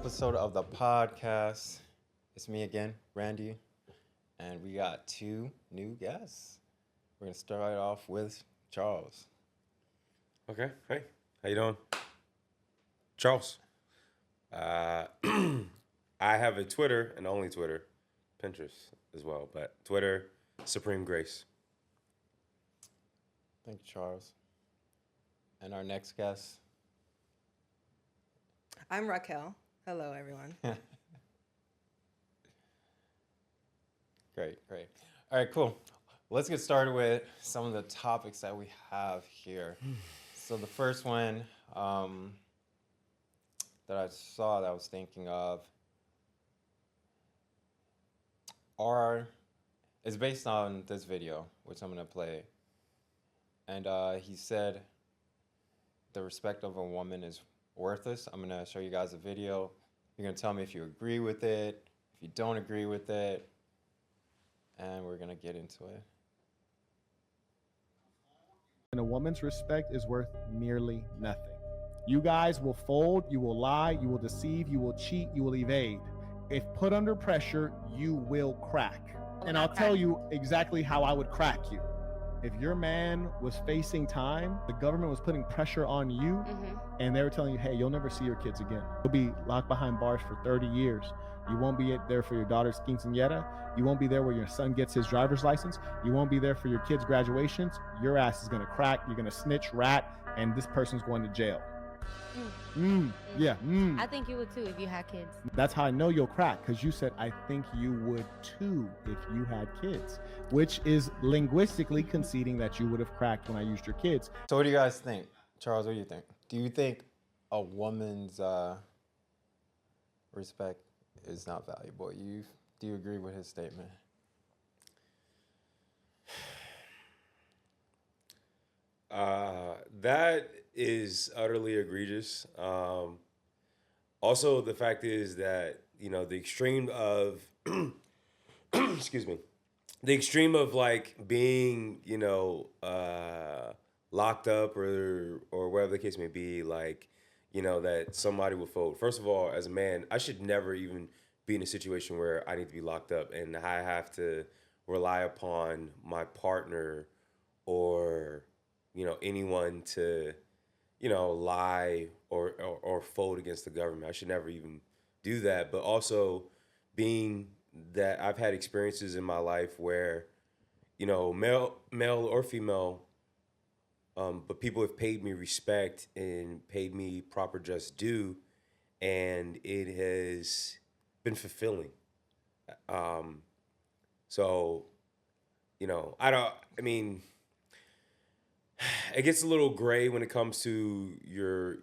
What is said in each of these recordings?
episode of the podcast. It's me again, Randy, and we got two new guests. We're gonna start off with Charles. Okay. Hey, how you doing? Charles. I have a Twitter and only Twitter, Pinterest as well, but Twitter, Supreme Grace. Thank you, Charles. And our next guest. I'm Raquel. Hello, everyone. Great. All right, cool. Let's get started with some of the topics that we have here. So the first one that I saw that I was thinking of is based on this video, which I'm gonna play. And he said the respect of a woman is worthless. I'm gonna show you guys a video. You're gonna tell me if you agree with it, if you don't agree with it, and we're gonna get into it. And a woman's respect is worth nearly nothing. You guys will fold, you will lie, you will deceive, you will cheat, you will evade. If put under pressure, you will crack. And I'll tell you exactly how I would crack you. If your man was facing time, the government was putting pressure on you, and they were telling you, hey, you'll never see your kids again. You'll be locked behind bars for 30 years. You won't be there for your daughter's quinceañera. You won't be there where your son gets his driver's license. You won't be there for your kids' graduations. Your ass is gonna crack. You're gonna snitch, rat, and this person's going to jail. I think you would too if you had kids. That's how I know you'll crack, because you said, I think you would too if you had kids, which is linguistically conceding that you would have cracked when I used your kids. So what do you guys think? Charles, what do you think? Do you think a woman's respect is not valuable? Do you agree with his statement? That is utterly egregious. Also, the fact is that, the extreme of, excuse me, the extreme of like being, locked up or whatever the case may be, like, that somebody will fold. First of all, as a man, I should never even be in a situation where I need to be locked up and I have to rely upon my partner or, anyone to, lie or fold against the government. I should never even do that. But also being that I've had experiences in my life where, male or female, but people have paid me respect and paid me proper just due, and it has been fulfilling. So, it gets a little gray when it comes to your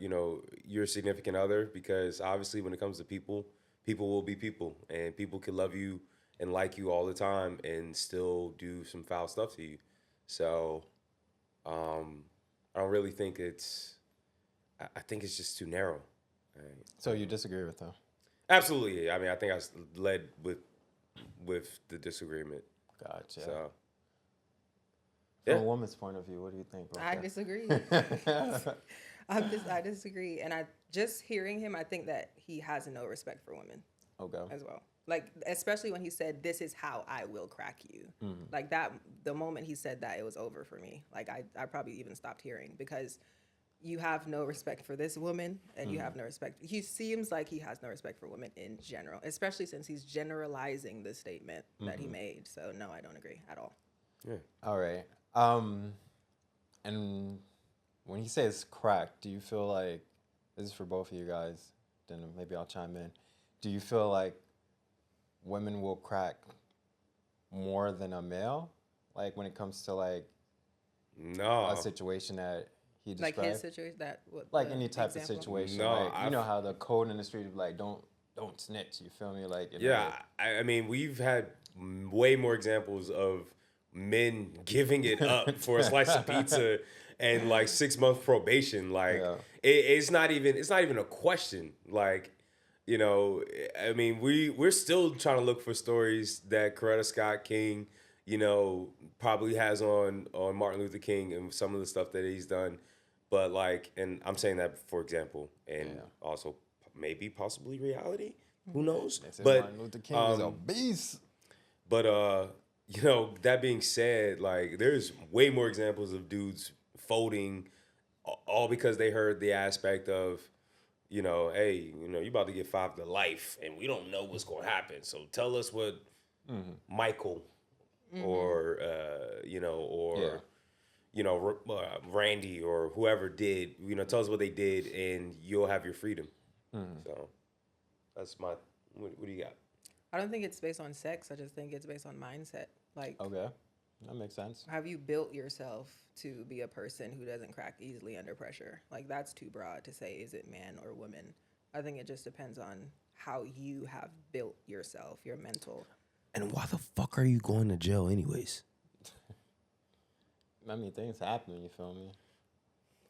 significant other, because obviously when it comes to people will be people, and people can love you and like you all the time and still do some foul stuff to you. So, I don't really think I think it's just too narrow. Right? So you disagree with him? Absolutely. I mean, I think I led with the disagreement. Gotcha. So, From a woman's point of view, what do you think? I disagree. I disagree. And just hearing him, I think that he has no respect for women Okay. as well. Like, especially when he said, this is how I will crack you. Like that, the moment he said that, it was over for me. Like I probably even stopped hearing, because you have no respect for this woman, and you have no respect. He seems like he has no respect for women in general, especially since he's generalizing the statement that he made. So no, I don't agree at all. yeah. All right. And when he says crack, do you feel like, this is for both of you guys, then maybe I'll chime in. Do you feel like women will crack more than a male? Like when it comes to like No. a situation that he described? Like his situation, Like any type of situation. No, like, you know how the code in the street is like, don't snitch, you feel me? Like, Yeah, I mean, we've had way more examples of men giving it up for a slice of pizza and like 6-month probation. Like, it's not even a question. Like, I mean, we're still trying to look for stories that Coretta Scott King, probably has on Martin Luther King and some of the stuff that he's done. But like, and I'm saying that for example, and also maybe possibly reality. Who knows? They said But Martin Luther King is a beast. But you know, that being said, like there's way more examples of dudes folding all because they heard the aspect of, you know, hey, you know, you about to get 5 to life and we don't know what's going to happen. So tell us what Michael or you know, or you know, Randy or whoever did, you know, tell us what they did and you'll have your freedom. So that's my what do you got? I don't think it's based on sex. I just think it's based on mindset. Like, Okay, that makes sense. have you built yourself to be a person who doesn't crack easily under pressure? Like, that's too broad to say, is it man or woman? I think it just depends on how you have built yourself, your mental. And why the fuck are you going to jail anyways? I mean, things happen. You feel me?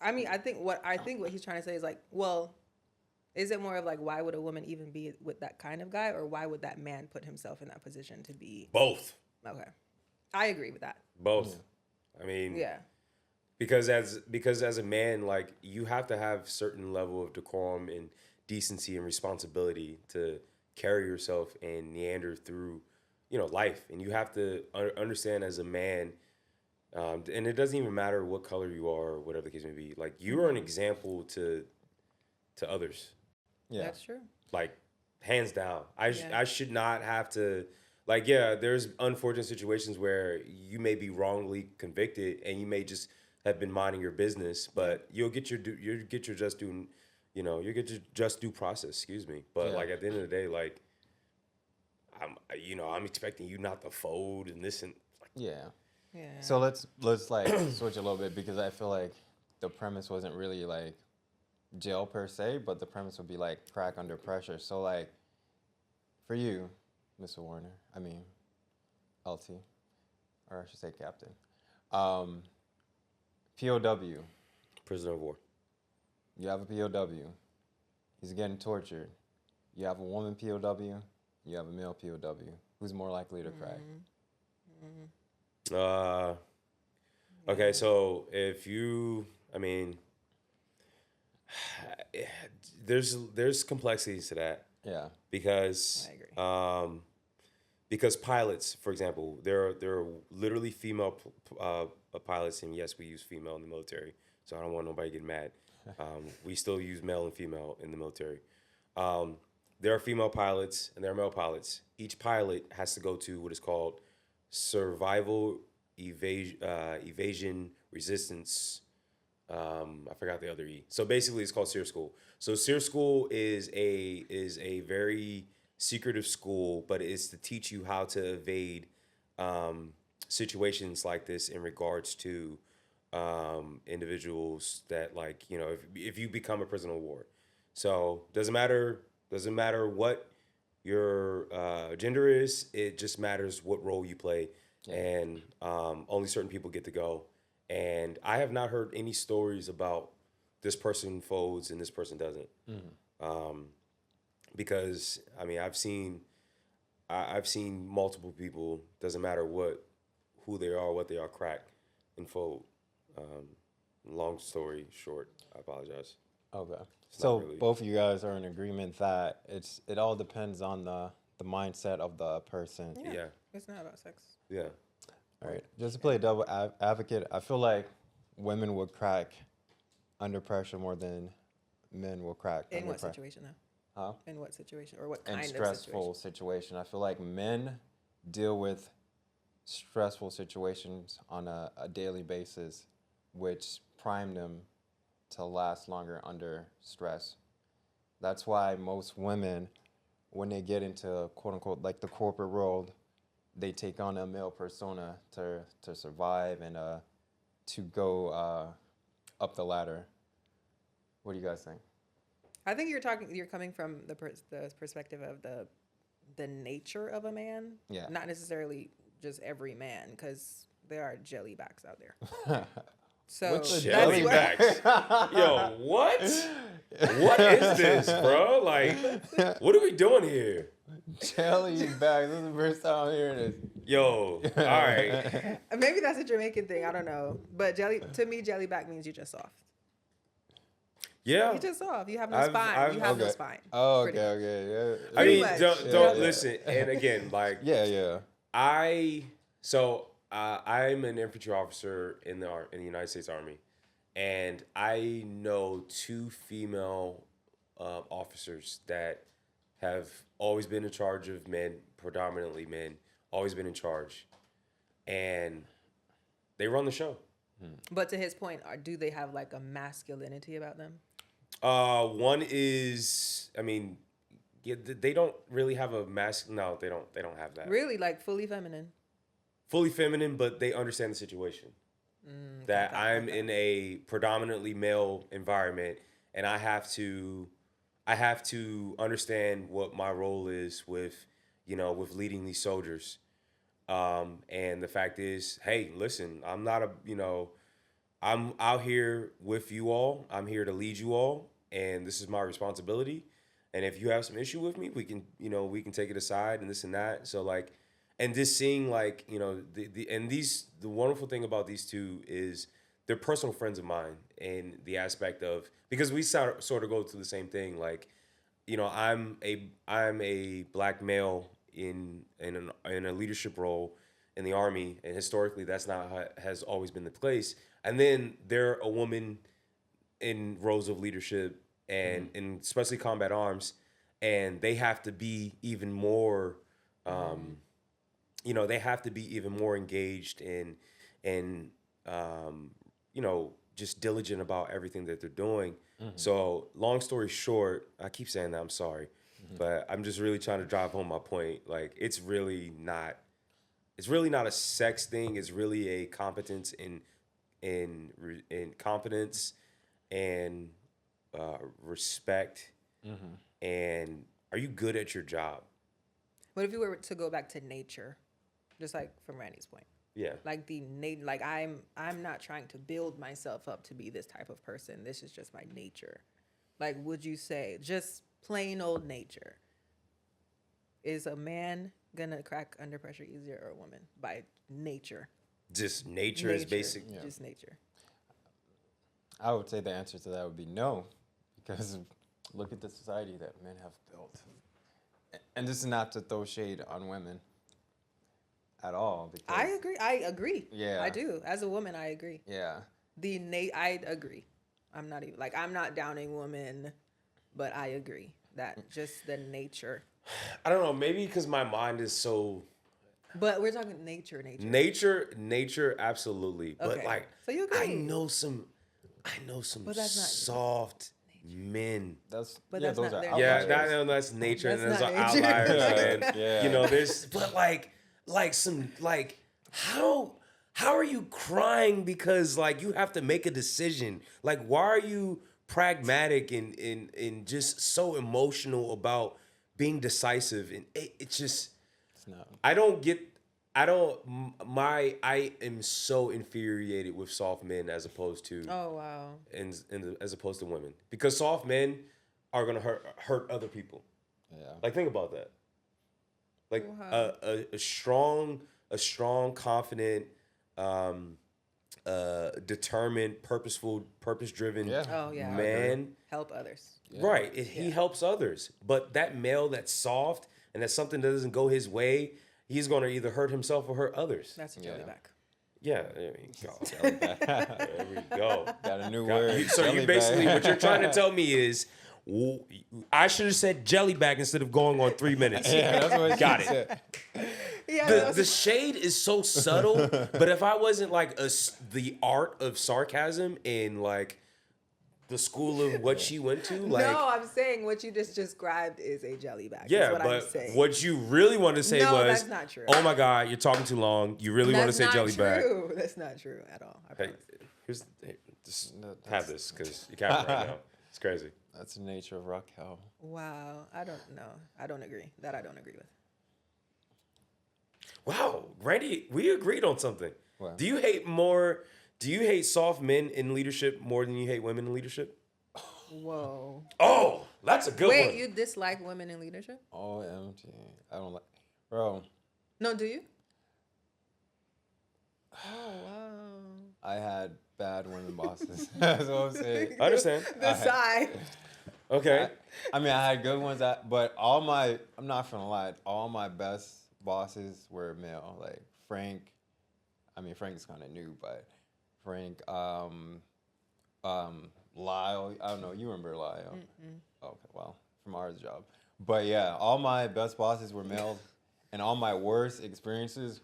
I mean, I think what he's trying to say is like, well, is it more of like, why would a woman even be with that kind of guy, or why would that man put himself in that position to be? Both. Okay, I agree with that. Both. I mean, Yeah. because as a man, like you have to have certain level of decorum and decency and responsibility to carry yourself and meander through, you know, life. And you have to understand as a man, and it doesn't even matter what color you are or whatever the case may be. Like you are an example to others. Yeah, That's true. Like hands down. Yeah. I should not have to. Like, yeah, there's unfortunate situations where you may be wrongly convicted and you may just have been minding your business, but you'll get your just due, you know, you get your just due process. Excuse me, but like at the end of the day, like I'm expecting you not to fold and this and like, yeah. Yeah. So let's like switch a little bit because I feel like the premise wasn't really like jail per se, but the premise would be like crack under pressure. So like for you, Mr. Warner, I mean LT, or I should say Captain, POW. prisoner of war. You have a POW. He's getting tortured. You have a woman POW. You have a male POW. Who's more likely to crack? Okay, so if you, I mean, there's complexities to that Yeah. because I agree. Because pilots, for example, there are literally female pilots, and yes, we use female in the military, so I don't want nobody getting mad. We still use male and female in the military. There are female pilots and there are male pilots. Each pilot has to go to what is called survival evasion resistance. I forgot the other E. So basically, it's called SEER school. So SEER school is a very secretive school, but it's to teach you how to evade situations like this in regards to individuals that, like, you know, if you become a prisoner of war. So doesn't matter what your gender is. It just matters what role you play, and only certain people get to go. And I have not heard any stories about this person folds and this person doesn't. Because I mean, I've seen multiple people. Doesn't matter who they are, what they are, crack and fold. Long story short, I apologize. Okay. It's So not really- both of you guys are in agreement that it all depends on the mindset of the person. Yeah. It's not about sex. Yeah. All right. Just to play devil advocate, I feel like women would crack under pressure more than men will crack In under what pressure. situation though? Huh? In what situation, or what In kind of stressful situation? situation. I feel like men deal with stressful situations on a daily basis, which prime them to last longer under stress. That's why most women, when they get into quote unquote like the corporate world, they take on a male persona to survive and to go up the ladder. What do you guys think? I think you're coming from the perspective of the nature of a man. Yeah. Not necessarily just every man, because there are jellybacks out there. So What's a that's what- Jellybacks? Yo, what? What is this, bro? Like, what are we doing here? Jelly bag. This is the first time I'm hearing this. Yo, all right. Maybe that's a Jamaican thing. I don't know. But to me, jellyback means you're just soft. Yeah. You just soft. You have no I've- spine. I've- you have no okay. spine. Oh, Pretty okay, much. okay, yeah. I Pretty mean, much. don't Yeah. listen. And again, like, Yeah. I'm an infantry officer in the United States Army, and I know 2 female officers that have always been in charge of men, predominantly men, always been in charge, and they run the show. But to his point, do they have like a masculinity about them? One is, I mean, yeah, they don't really have a No, they don't. They don't have that. Really, like fully feminine. Fully feminine, but they understand the situation. That I'm in a predominantly male environment, and I have to understand what my role is with, with leading these soldiers. And the fact is, hey, listen, I'm not I'm out here with you all. I'm here to lead you all, and this is my responsibility. And if you have some issue with me, we can take it aside and this and that. So like, and just seeing like, the wonderful thing about these 2 is they're personal friends of mine in the aspect of, because we sort of go through the same thing. Like, I'm a black male in a leadership role in the Army, and historically that's not how has always been the case. And then they're a woman in roles of leadership and in especially combat arms, and they have to be even more, they have to be even more engaged and just diligent about everything that they're doing. So long story short, I keep saying that, I'm sorry, but I'm just really trying to drive home my point. Like, it's really not a sex thing. It's really a competence in competence and respect. And are you good at your job? What if you were to go back to nature, just like from Randy's point? Yeah. Like like I'm not trying to build myself up to be this type of person. This is just my nature. Like, would you say just plain old nature? Is a man gonna crack under pressure easier, or a woman by nature? Just nature is basic. Yeah. Just nature. I would say the answer to that would be no, because look at the society that men have built. And this is not to throw shade on women at all. Because I agree. Yeah. I do. As a woman, I agree. Yeah. I agree. I'm not downing women, but I agree that just the nature. I don't know, maybe because my mind is so... But we're talking nature. Nature, absolutely. But Okay. like, So you agree. I know some But that's not soft men. That's But yeah, that's those not are their outliers. Yeah, that's nature, That's and those not are nature. outliers, man. Yeah. There's, but how are you crying because like you have to make a decision? Like, why are you pragmatic and just so emotional about being decisive? And it's just, It's not. I am so infuriated with soft men as opposed to Oh wow. as opposed to women, because soft men are gonna hurt other people. Yeah. Like, think about that. Like Wow. a strong, confident, determined, purpose-driven Yeah. Oh yeah. man. Help others. Yeah. Right. He helps others. But that male that's soft and that something that doesn't go his way, he's going to either hurt himself or hurt others. That's a Yeah. jellyback. Yeah. There we go. Jelly bag. There we go. Got a new Got- word. So you jelly basically, bag. what you're trying to tell me is, I should have said jelly bag instead of going on 3 minutes. Yeah, that's what Got she it. said. Yeah. The shade is so subtle, but if I wasn't like the art of sarcasm in like the school of what she went to, like, no, I'm saying what you just described is a jellyback. yeah, is what I'm but saying. what you really wanted to say No, was, that's not true. oh my God, you're talking too long. You really want to say jelly bag. true. That's not true at all. I Hey, promise. just No, have that's- this because you can't right now. It's crazy. That's the nature of Raquel. Wow. I don't know. I don't agree. That I don't agree with. Wow, Randy, we agreed on something. What? Do you hate soft men in leadership more than you hate women in leadership? Whoa. Oh, that's a good Wait, one. you dislike women in leadership? OMG. I don't like. Bro, No, do you? Oh wow. I had bad women bosses. That's what I'm saying. I understand. The sigh. Okay. I mean, I had good ones, but I'm not gonna lie, all my best bosses were male. Like Frank, I mean, Frank's kind of new, but Frank, Lyle, I don't know, you remember Lyle? Okay, well, from our job. But yeah, all my best bosses were male, and all my worst experiences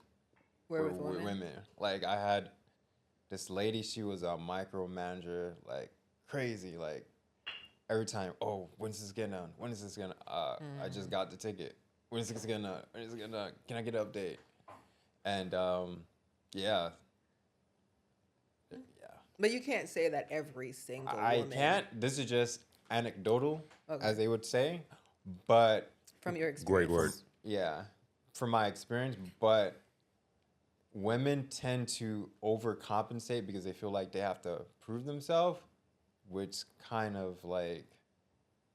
Were were with with women. women. Like I had this lady, she was a micromanager, like crazy, like every time, oh, when's this getting done? When is this gonna? I just got the ticket. When is this getting done? When is it getting done? Can I get an update? And yeah, yeah. But you can't say that every single I woman. can't. This is just anecdotal, Okay. as they would say, but From your experience. Great word. yeah, from my experience, but women tend to overcompensate because they feel like they have to prove themselves, which kind of like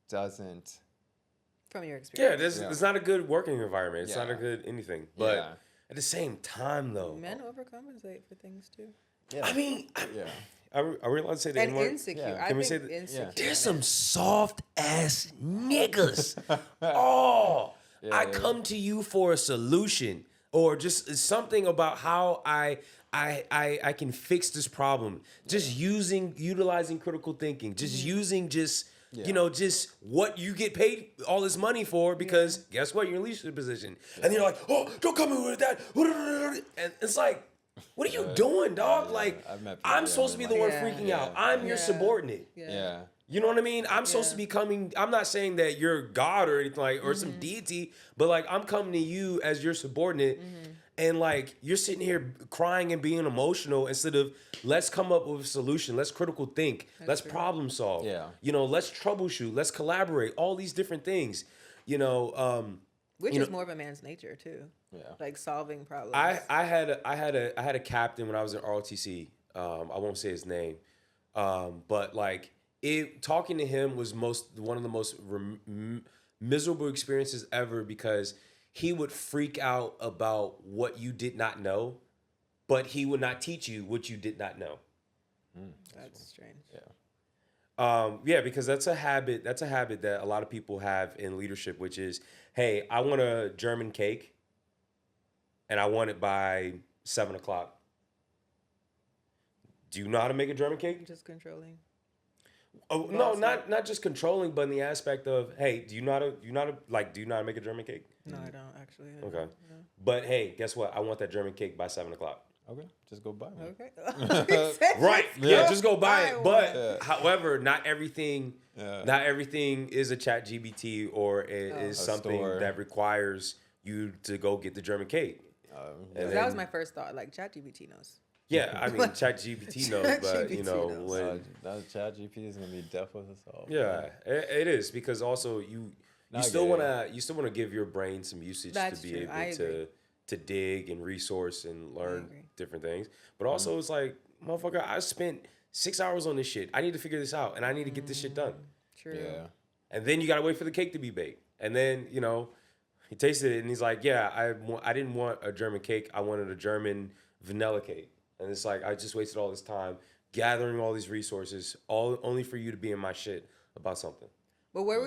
doesn't. From your Yeah, experience. it's not a good working environment. It's not a Yeah. good anything. But Yeah. at the same time, though, Men overcompensate for things too. Yeah. I mean, Yeah. are we allowed to say the And N-word? insecure. Yeah. I Can we think say that- insecure. There's some soft ass niggas. Oh, Yeah, I yeah. come to you for a solution or just something about how I can fix this problem. Just utilizing critical thinking. Just using just what you get paid all this money for because guess what? You're in a leadership position. And you're like, oh, don't come in with that. And it's like, what are you doing, dog? yeah. Like, I've met people I'm that supposed to be the like one that. freaking Yeah. out. I'm your Yeah. subordinate. Yeah. You know what I mean? I'm supposed to be coming. I'm not saying that you're God or anything like, or some deity, but like I'm coming to you as your subordinate, and like you're sitting here crying and being emotional instead of let's come up with a solution. Let's critical think. Let's problem solve. Yeah. You know, let's troubleshoot. Let's collaborate. All these different things. You know, Which you is know- more of a man's nature too. Yeah. Like solving problems. I had a captain when I was in ROTC. I won't say his name, but like talking to him was one of the most miserable experiences ever because he would freak out about what you did not know, but he would not teach you what you did not know. That's strange. Yeah, because that's a habit. That's a habit that a lot of people have in leadership, which is, hey, I want a German cake, and I want it by 7:00. Do you know how to make a German cake? Just controlling. Oh no, not just controlling, but in the aspect of, hey, do you know how to make a German cake? No, I don't actually. I Okay, don't. but hey, guess what? I want that German cake by 7:00. Okay. Just go buy one. Okay. Right. Yeah, just go buy it. But one. however, not everything Yeah. not everything is a chat GBT or is A something store. that requires you to go get the German cake. And That was then- my first thought. Like ChatGPT knows. Yeah, I mean chat GBT knows, but you ChatGPT know knows. when That chat GP is gonna be deaf with us all. yeah, it is because also you I still get it. wanna give your brain some usage That's to be true. I able to dig and resource and learn agree. different things. But also it's like, motherfucker, I spent 6 hours on this shit. I need to figure this out and I need to get this shit done. True. Yeah. And then you gotta wait for the cake to be baked. And then, you know, he tasted it and he's like, yeah, I didn't want a German cake. I wanted a German vanilla cake. And it's like, I just wasted all this time gathering all these resources, all only for you to be in my shit about something. But where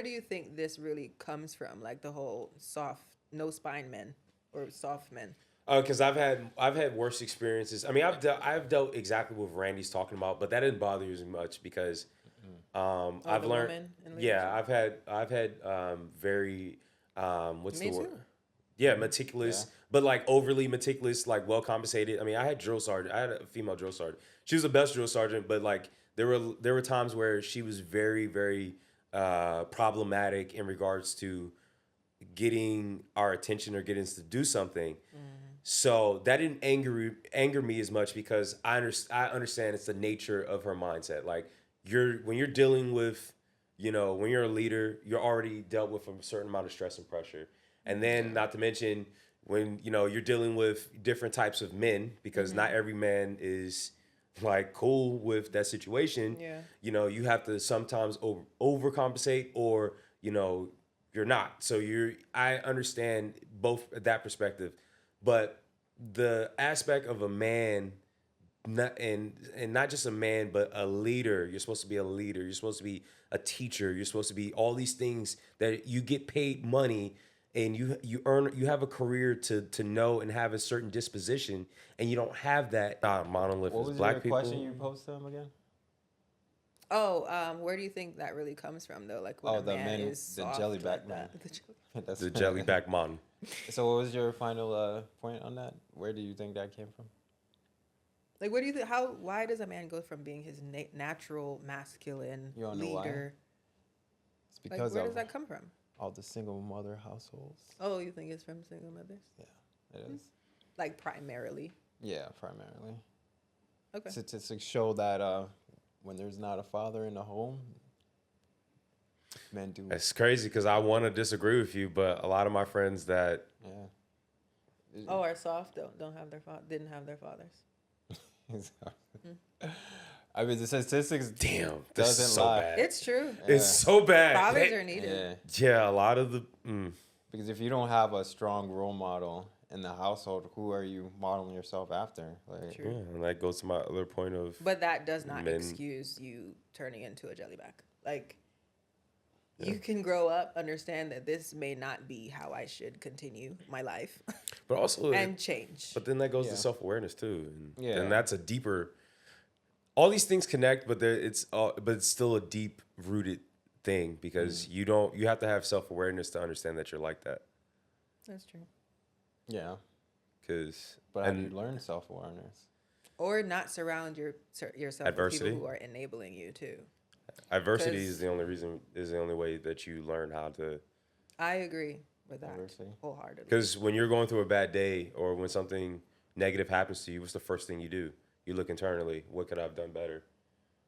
do you think this really comes from? Like the whole soft, no spine men or soft men. Because I've had worse experiences. I mean, I've dealt exactly what Randy's talking about, but that didn't bother you as much because I've the learned. woman in Yeah, I've had very what's Me the word? too. Yeah, meticulous, but like overly meticulous, like well compensated. I mean, I had drill sergeant. I had a female drill sergeant. She was the best drill sergeant, but like there were times where she was very, very problematic in regards to getting our attention or getting us to do something. So that didn't anger me as much because I understand it's the nature of her mindset. Like when you're dealing with, you know, when you're a leader, you're already dealt with a certain amount of stress and pressure. And then not to mention when, you know, you're dealing with different types of men because not every man is like cool with that situation. Yeah. You know, you have to sometimes overcompensate or, you know, you're not. So I understand both that perspective, but the aspect of a man not just a man, but a leader. You're supposed to be a leader. You're supposed to be a teacher. You're supposed to be all these things that you get paid money and you have a career to know and have a certain disposition, and you don't have that. Monolith What is was black your people. question you posed to him again? Oh, where do you think that really comes from though? Like when a the man men, is the soft jellyback like man. that. That's The jellyback mon. So what was your final point on that? Where do you think that came from? Like, what do you think? Why does a man go from being his natural masculine You wanna know why? leader? It's Like, because where of does that come from? all the single mother households. Oh, you think it's from single mothers? Yeah, it is. Like primarily. Yeah, primarily. Okay. Statistics show that when there's not a father in the home, men do. It's crazy because I want to disagree with you, but a lot of my friends that Yeah. Oh, are soft don't have their didn't have their fathers. I mean, the statistics damn, this doesn't is so lie. bad. It's true. It's so bad. Fathers are needed. Yeah, Yeah, a lot of the. because if you don't have a strong role model in the household, who are you modeling yourself after? Like, True. Yeah, and that goes to my other point of. But that does not Men- excuse you turning into a jellyback. Like, you can grow up, understand that this may not be how I should continue my life, But also, and change. but then that goes Yeah. to self awareness too, and Yeah. then that's a deeper. All these things connect, but it's still a deep rooted thing because you have to have self awareness to understand that you're like that. That's true. yeah. Because But how do you learn self-awareness? Or not surround yourself Adversity. with people who are enabling you too. adversity 'Cause- is the only way that you learn how to. I agree with that Adversity. wholeheartedly. Because when you're going through a bad day or when something negative happens to you, what's the first thing you do? You look internally. What could I have done better?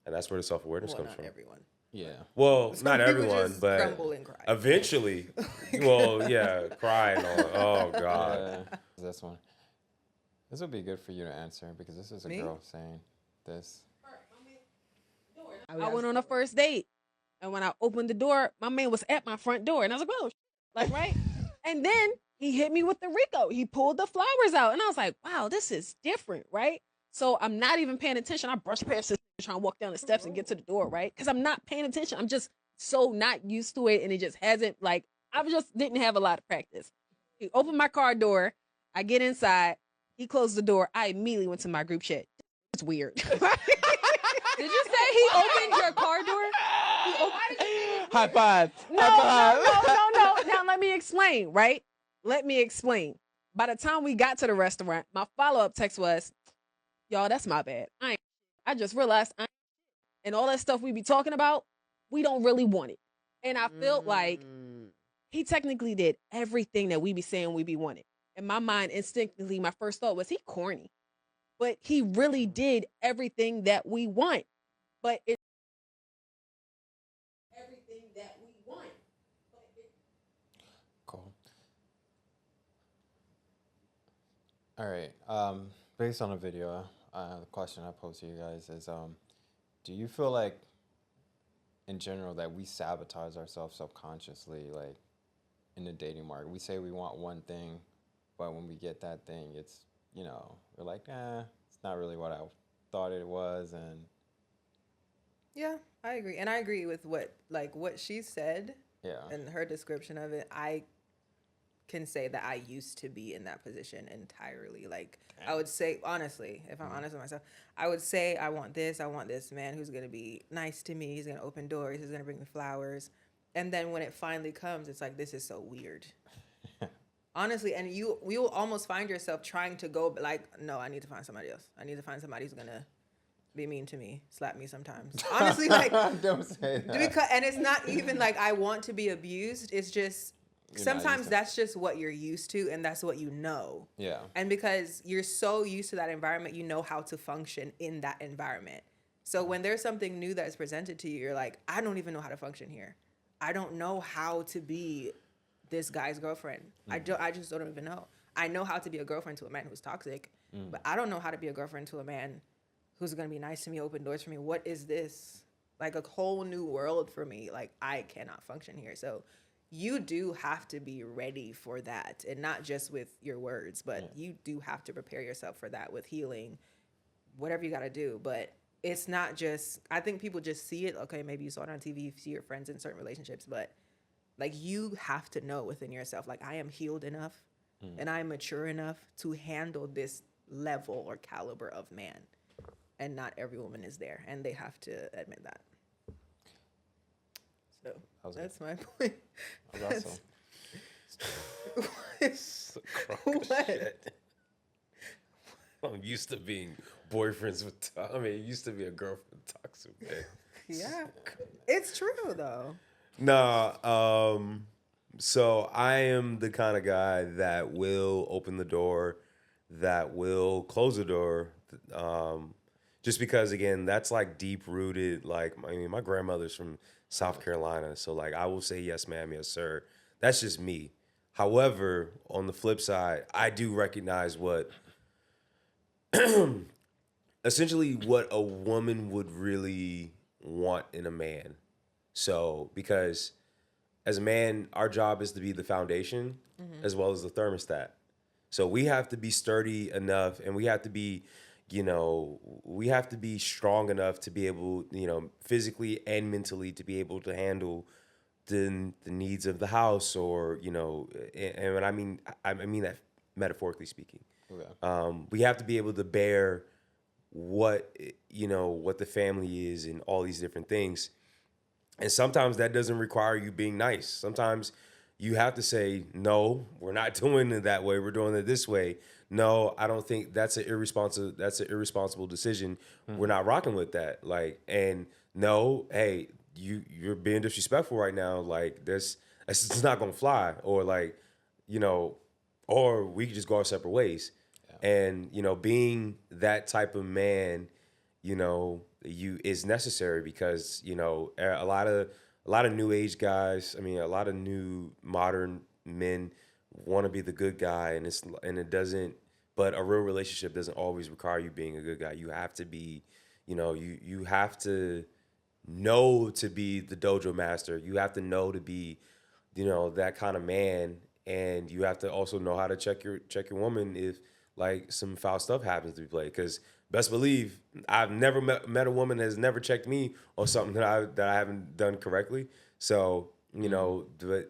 And that's where the self awareness Well, comes not from. everyone. Yeah. Well, Some not people everyone, just but crumble and cry. eventually. Well, yeah, cry and all. Oh God. This one. This would be good for you to answer because this is a Me? girl saying this. I went on a first date, and when I opened the door, my man was at my front door, and I was like, "Oh, like right." And then he hit me with the Rico. He pulled the flowers out, and I was like, "Wow, this is different, right?" So I'm not even paying attention. I brush past this, trying to walk down the steps and get to the door, right? Because I'm not paying attention. I'm just so not used to it, and it just hasn't like I just didn't have a lot of practice. He opened my car door. I get inside. He closed the door. I immediately went to my group chat. It's weird. Did you say he opened your car door? High five. No. Now let me explain, right? Let me explain. By the time we got to the restaurant, my follow-up text was, y'all, that's my bad. I just realized and all that stuff we be talking about, we don't really want it. And I felt like he technically did everything that we be saying we be wanting. In my mind, instinctively, my first thought was he corny. But he really did everything that we want. But it everything that we want. Cool. All right. Based on the video, the question I posed to you guys is, do you feel like, in general, that we sabotage ourselves subconsciously, like in the dating market? We say we want one thing, but when we get that thing, it's, we're like, it's not really what I thought it was, and Yeah, I agree. And I agree with what she said yeah. and her description of it. I can say that I used to be in that position entirely. Like, I would say, honestly, if I'm honest with myself, I would say I want this man who's going to be nice to me. He's going to open doors. He's going to bring me flowers. And then when it finally comes, it's like, this is so weird. Honestly, and you will almost find yourself trying to go like, no, I need to find somebody else. I need to find somebody who's going to be mean to me, slap me sometimes. Honestly, like, Don't say that. because, and it's not even like I want to be abused. It's just You're not sometimes used to- that's just what you're used to, and that's what you know. Yeah. And because you're so used to that environment, you know how to function in that environment. So when there's something new that's presented to you, you're like, I don't even know how to function here. I don't know how to be this guy's girlfriend. I just don't even know. I know how to be a girlfriend to a man who's toxic, but I don't know how to be a girlfriend to a man who's gonna be nice to me, open doors for me. What is this? Like a whole new world for me. Like, I cannot function here. So you do have to be ready for that, and not just with your words, but you do have to prepare yourself for that with healing, whatever you got to do. But it's not just, I think people just see it. Okay, maybe you saw it on TV, you see your friends in certain relationships, but like you have to know within yourself, like I am healed enough and I am mature enough to handle this level or caliber of man. And not every woman is there, and they have to admit that. So that's my point. That's It's a crock of shit. I'm used to being boyfriends with, used to be a girlfriend with toxic man. Yeah, it's true though. Nah, so I am the kind of guy that will open the door, that will close the door, just because, again, that's like deep rooted. Like, my grandmother's from South Carolina, so like I will say yes, ma'am, yes, sir. That's just me. However, on the flip side, I do recognize what, essentially, what a woman would really want in a man. So, because as a man, our job is to be the foundation as well as the thermostat. So we have to be sturdy enough, and we have to be, we have to be strong enough to be able, physically and mentally to be able to handle the needs of the house, or, and when I mean that metaphorically speaking. okay. We have to be able to bear what the family is and all these different things. And sometimes that doesn't require you being nice. Sometimes you have to say, no, we're not doing it that way. We're doing it this way. No, I don't think that's an irresponsible decision. We're not rocking with that. Like, and no, hey, you're being disrespectful right now. Like, it's not gonna fly. Or like, or we could just go our separate ways. Yeah. And being that type of man, is necessary, because a lot of new age guys, a lot of new modern men want to be the good guy, and it doesn't. But a real relationship doesn't always require you being a good guy. You have to be, you have to know to be the dojo master. You have to know to be, that kind of man, and you have to also know how to check your woman if like some foul stuff happens to be played. Because best believe, I've never met a woman that has never checked me on something that I haven't done correctly. So that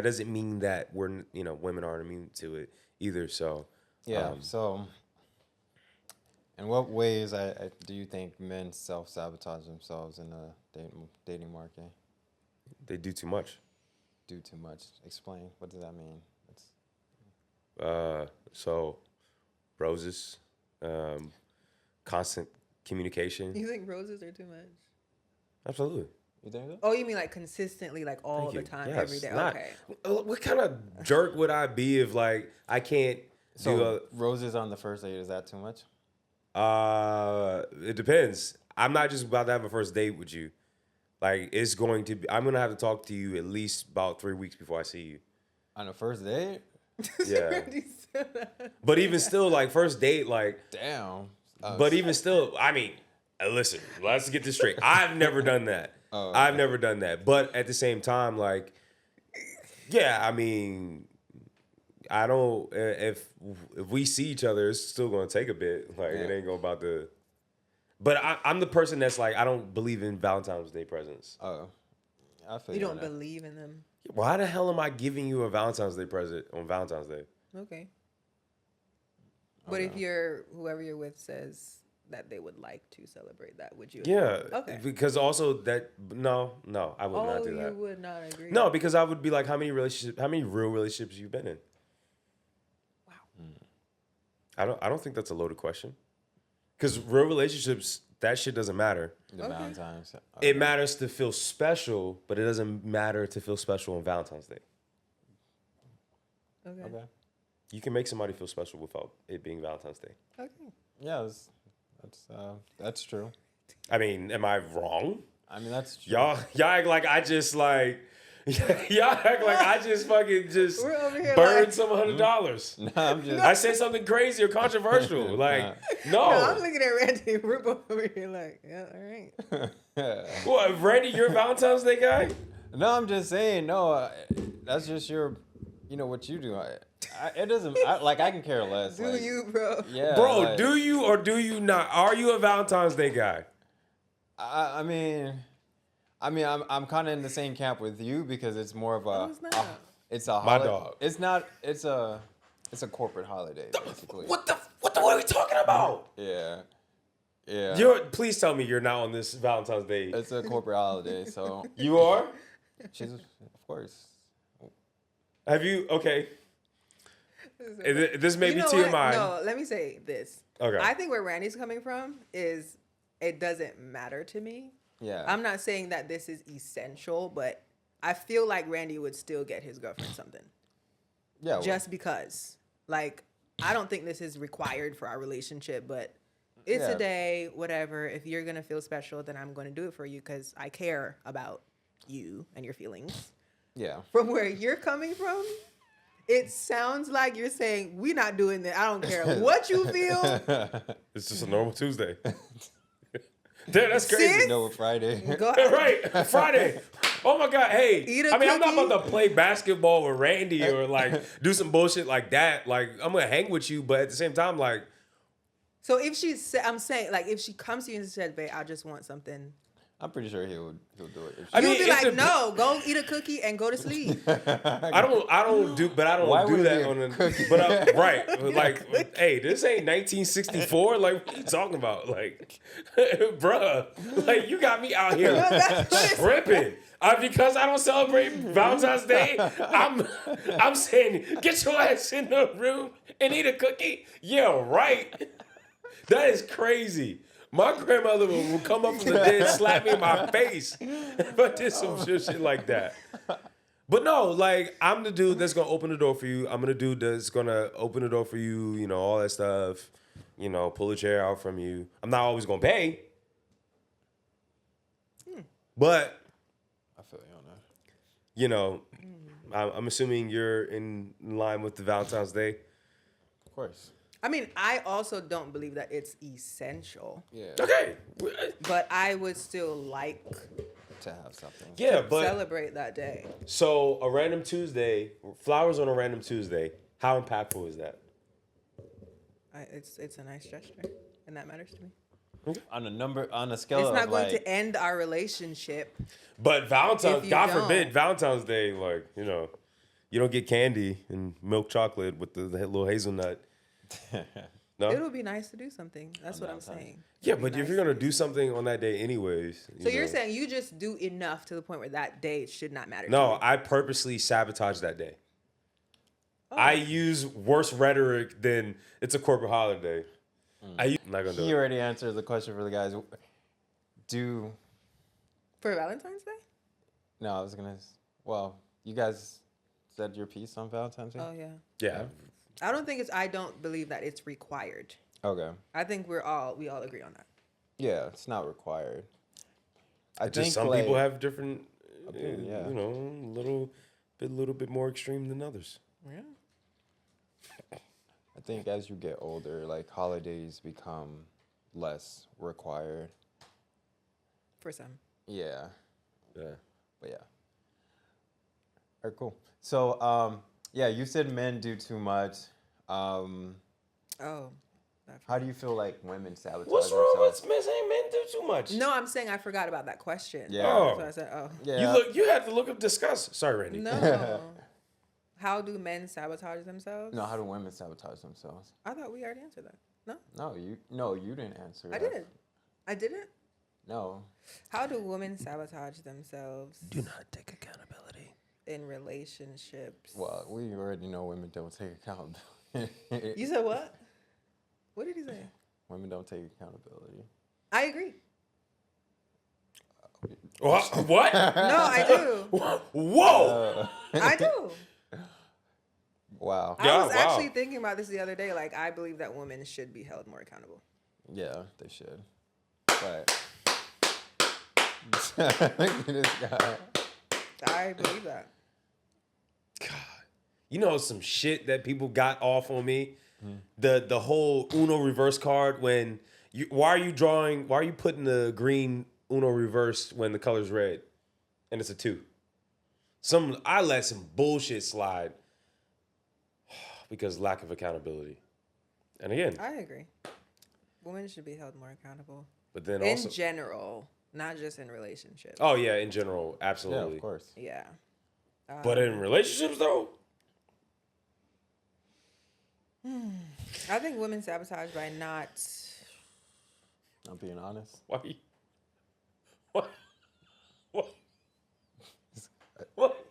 doesn't mean that women aren't immune to it either. So Yeah. So, in what ways do you think men self-sabotage themselves in the dating market? they do too much. Do too much. Explain. What does that mean? So roses, constant communication. You think roses are too much? Absolutely. You think so? Oh, you mean like consistently, like all the time, Yes, every day? not- Okay. What kind of jerk would I be if like I can't So roses on the first date, is that too much? It depends. I'm not just about to have a first date with you. Like, it's going to be, I'm gonna have to talk to you at least about 3 weeks before I see you. On the first date? Yeah. But even still, like, first date, like, Damn. but even still, listen, let's get this straight. I've never done that. Oh, I've never done that. But at the same time, like, yeah, I don't, if we see each other, it's still gonna take a bit. Like, it ain't going about the, but I'm the person that's like, I don't believe in Valentine's Day presents. Oh. I feel You don't on that. believe in them? Why the hell am I giving you a Valentine's Day present on Valentine's Day? Okay. But if whoever you're with says that they would like to celebrate that, would you? Yeah. Okay. Because also that, no, I would not do that. You would not agree? No, because I would be like, how many real relationships you've been in? Wow. I don't think that's a loaded question. Because real relationships, that shit doesn't matter. The Valentine's. It matters to feel special, but it doesn't matter to feel special on Valentine's Day. Okay. You can make somebody feel special without it being Valentine's Day. Okay. Yeah, that's true. Am I wrong? That's true. Y'all act like I just like, y'all act like I just fucking just We're over here burned like- some $100. No, I'm just. I said something crazy or controversial. Like, No, I'm no. looking at Randy. We're both over here like, yeah, all right. What, Randy, you're a Valentine's Day guy? No, I'm just saying. No, that's just your you know what you do. It doesn't like I can care less. Do like, you, bro? Yeah, Bro, like, do you or do you not? Are you a Valentine's Day guy? I mean, I'm kind of in the same camp with you because it's more of No, it's not. it's a My holiday. dog. It's not. It's a corporate holiday basically. What are we talking about? Yeah, yeah. Please tell me you're not on this Valentine's Day. It's a corporate holiday, so You are? she's of course. Have you? Okay. This may be You know to your what? mind. No, let me say this. Okay. I think where Randy's coming from is it doesn't matter to me. Yeah. I'm not saying that this is essential, but I feel like Randy would still get his girlfriend something. Yeah. Well, Just because. Like, I don't think this is required for our relationship, but it's Yeah. a day, whatever. If you're going to feel special, then I'm going to do it for you because I care about you and your feelings. yeah. From where you're coming from, it sounds like you're saying, we're not doing that. I don't care what you feel. It's just a normal Tuesday. Damn, that's crazy. Sis? No, Friday. Go ahead. Right, Friday. Oh my God, hey. Eat a I'm not cookie. about to play basketball with Randy or like do some bullshit like that. Like, I'm gonna hang with you, but at the same time, like, So if I'm saying, like, if she comes to you and said, babe, I just want something. I'm pretty sure he'll do it. If I You'll mean, be it like, dep- no, go eat a cookie and go to sleep. I don't do Why do would it that be a on a cookie? but like hey, this ain't 1964. Like, what are you talking about? Like, bruh, like you got me out here that's what it's- tripping. Because I don't celebrate Valentine's Day, I'm saying get your ass in the room and eat a cookie. Yeah, right. That is crazy. My grandmother will come up from the dead, slap me in my face if I did some shit like that. But no, like, I'm the dude that's gonna open the door for you. I'm the dude that's gonna open the door for you, you know, all that stuff. You know, pull a chair out from you. I'm not always gonna pay. But, I feel you on that. you know, I'm assuming you're in line with the Valentine's Day. Of course. I mean, I also don't believe that it's essential, Yeah. Okay. but I would still like To have something. Yeah, to but celebrate that day. so a random Tuesday, flowers on a random Tuesday, how impactful is that? It's a nice gesture, and that matters to me. On a scale It's of not going like, to end our relationship. But Valentine's, If you God don't. forbid, Valentine's Day, like, you know, you don't get candy and milk chocolate with the little hazelnut. No? It'll be nice to do something. That's On what I'm Valentine's. saying. Yeah, It'd be but if nice you're to going to do something on that day anyways. So you're know. saying you just do enough to the point where that day should not matter to No, you. I purposely sabotage that day. Oh. I use worse rhetoric than it's a corporate holiday. I'm not going to he do it. already answered the question for the guys. For Valentine's Day? No, I was gonna. Well, you guys said your piece on Valentine's Day. Oh yeah. Yeah. I don't think I don't believe that it's required. Okay. I think we all agree on that. Yeah, it's not required. I Just think some like, people have different, Opinion, yeah. you know, a little bit more extreme than others. Yeah. I think as you get older, like holidays become less required. For some. Yeah, Yeah. but yeah. All right, cool. So, yeah, you said men do too much. Oh. How do you feel like women sabotage What's wrong themselves? with men saying men do too much? No, I'm saying I forgot about that question. Yeah. Oh. So I said, oh. Yeah. You had to look up discuss. Sorry, Randy. No. How do men sabotage themselves? No, how do women sabotage themselves? I thought we already answered that. No? No, you didn't answer. I that. did. I didn't? No. How do women sabotage themselves Do not take accountability. in relationships? Well, we already know women don't take accountability. You said what? What did he say? Women don't take accountability. I agree. What? No, I do. Whoa! I do. Wow. Yeah, I was wow. actually thinking about this the other day. Like, I believe that women should be held more accountable. Yeah, they should. But look at this guy. I believe that. God. You know some shit that people got off on me? The whole Uno reverse card when why are you putting the green Uno reverse when the color's red? And it's a 2. I let some bullshit slide. because lack of accountability. And again, I agree. Women should be held more accountable. but then In also, general, not just in relationships. oh yeah, in general, Yeah, absolutely. of course. Yeah. But in relationships though, I think women sabotage by not. I'm being honest. why? What? What? What?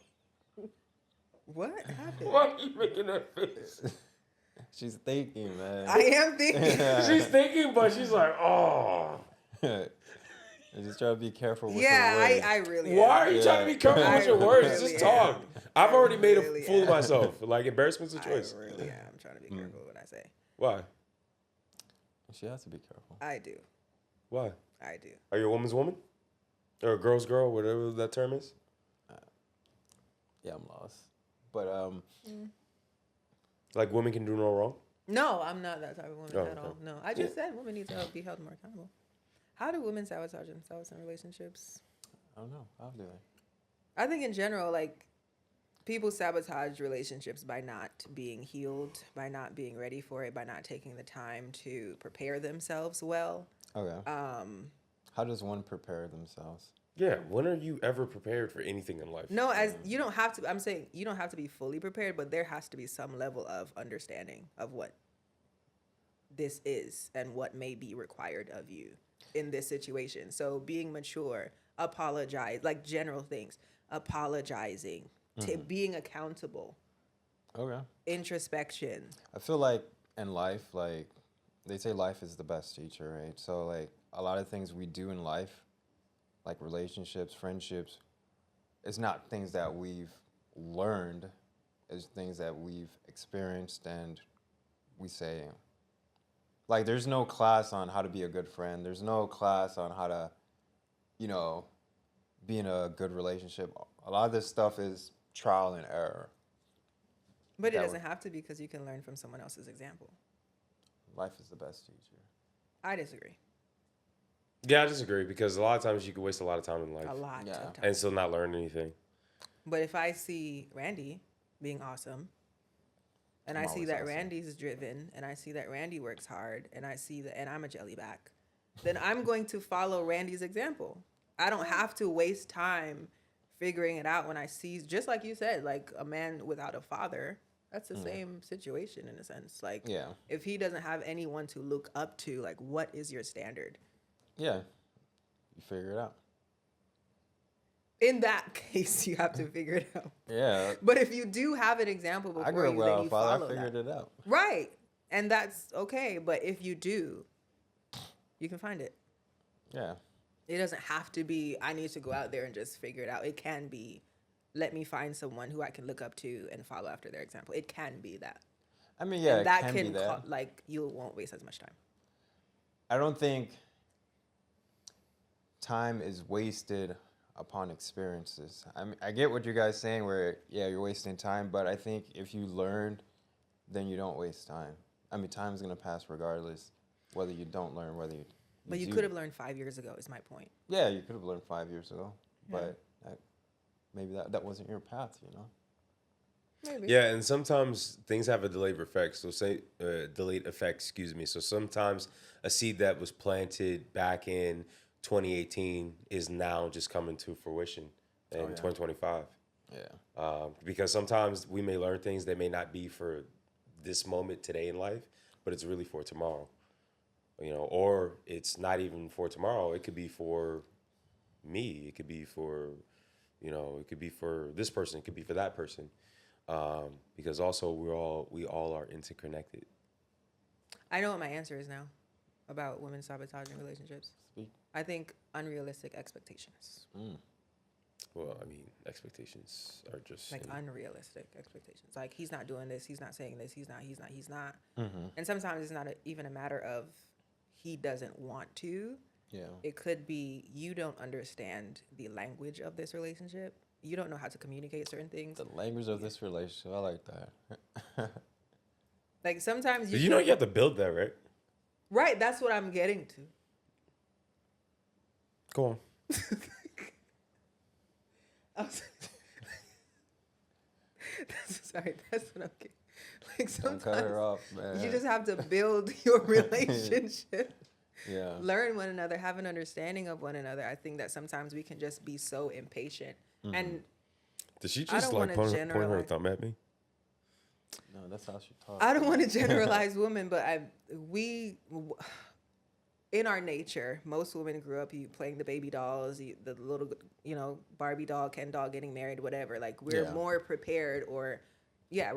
What happened? Why are you making that face? She's thinking, man. I am thinking. She's thinking, but she's like, oh. I just try to be careful with Yeah, her words. I really Why am. are you trying to be careful Yeah. with your I words? really Just talk. am. I've already made really a fool of am. myself. Like, embarrassment's a choice. I really am trying to be careful what I say. Why? She has to be careful. I do. Why? I do. Are you a woman's woman? Or a girl's girl, whatever that term is? Yeah, I'm lost. But Like, women can do no wrong? No, I'm not that type of woman Oh, at okay. all. No, I just said women need to be held more accountable. How do women sabotage themselves in relationships? I don't know. How do I? I think in general, like, people sabotage relationships by not being healed, by not being ready for it, by not taking the time to prepare themselves well. Okay. How does one prepare themselves? Yeah. When are you ever prepared for anything in life? No, as you don't have to. I'm saying you don't have to be fully prepared, but there has to be some level of understanding of what this is and what may be required of you in this situation. So being mature, apologize, like general things, apologizing, being accountable, Okay. introspection. I feel like in life, like they say life is the best teacher, right? So like a lot of things we do in life, like relationships, friendships, it's not things that we've learned, it's things that we've experienced and we say, like there's no class on how to be a good friend. There's no class on how to, be in a good relationship. A lot of this stuff is trial and error. But it That doesn't have to be because you can learn from someone else's example. Life is the best teacher. I disagree. Yeah, I disagree because a lot of times you can waste a lot of time in life A lot Yeah. of times. and still not learn anything. But if I see Randy being awesome, and I'm I see always that awesome. Randy's driven, and I see that Randy works hard, and I see that, and I'm a jellyback, then I'm going to follow Randy's example. I don't have to waste time figuring it out when I see, just like you said, like a man without a father. That's the same situation in a sense. Like, Yeah. if he doesn't have anyone to look up to, like, what is your standard? Yeah. You figure it out. In that case, you have to figure it out. Yeah. But if you do have an example I before grew up you, then without you a father. follow I figured that. it out. Right. And that's okay. But if you do, you can find it. Yeah. It doesn't have to be, I need to go out there and just figure it out. It can be, let me find someone who I can look up to and follow after their example. It can be that. I mean, yeah, And that it can be that. like, you won't waste as much time. I don't think time is wasted upon experiences. I mean, I get what you guys saying where, yeah, you're wasting time, but I think if you learned, then you don't waste time. I mean, time is going to pass regardless, whether you don't learn, whether you But you do. could have learned 5 years ago, is my point. Yeah, you could have learned 5 years ago, Yeah. but maybe that wasn't your path, Maybe. Yeah, and sometimes things have a delayed effect. So delayed effect, excuse me. So sometimes a seed that was planted back in 2018 is now just coming to fruition in 2025. Yeah. Because sometimes we may learn things that may not be for this moment today in life, but it's really for tomorrow. Or it's not even for tomorrow. It could be for me. It could be for, it could be for this person. It could be for that person. Because also we all are interconnected. I know what my answer is now about women sabotaging relationships. Speak. I think unrealistic expectations. Well, I mean, expectations are just Like unrealistic expectations. Like, he's not doing this, he's not saying this, he's not. Mm-hmm. And sometimes it's not even a matter of he doesn't want to. Yeah. It could be you don't understand the language of this relationship. You don't know how to communicate certain things. The language of this relationship, I like that. Like, sometimes you know you have to build that, right? Right, that's what I'm getting to. Go on. Sorry, that's what I'm getting. Like Don't cut her sometimes off, man. you just have to build your relationship. Yeah. Learn one another, have an understanding of one another. I think that sometimes we can just be so impatient. And Did she I just don't like wanna point her generalize. thumb at me? No, that's how she talks. I don't want to generalize women, but in our nature, most women grew up playing the baby dolls, the little, Barbie doll, Ken doll, getting married, whatever. Like we're Yeah. more prepared, we're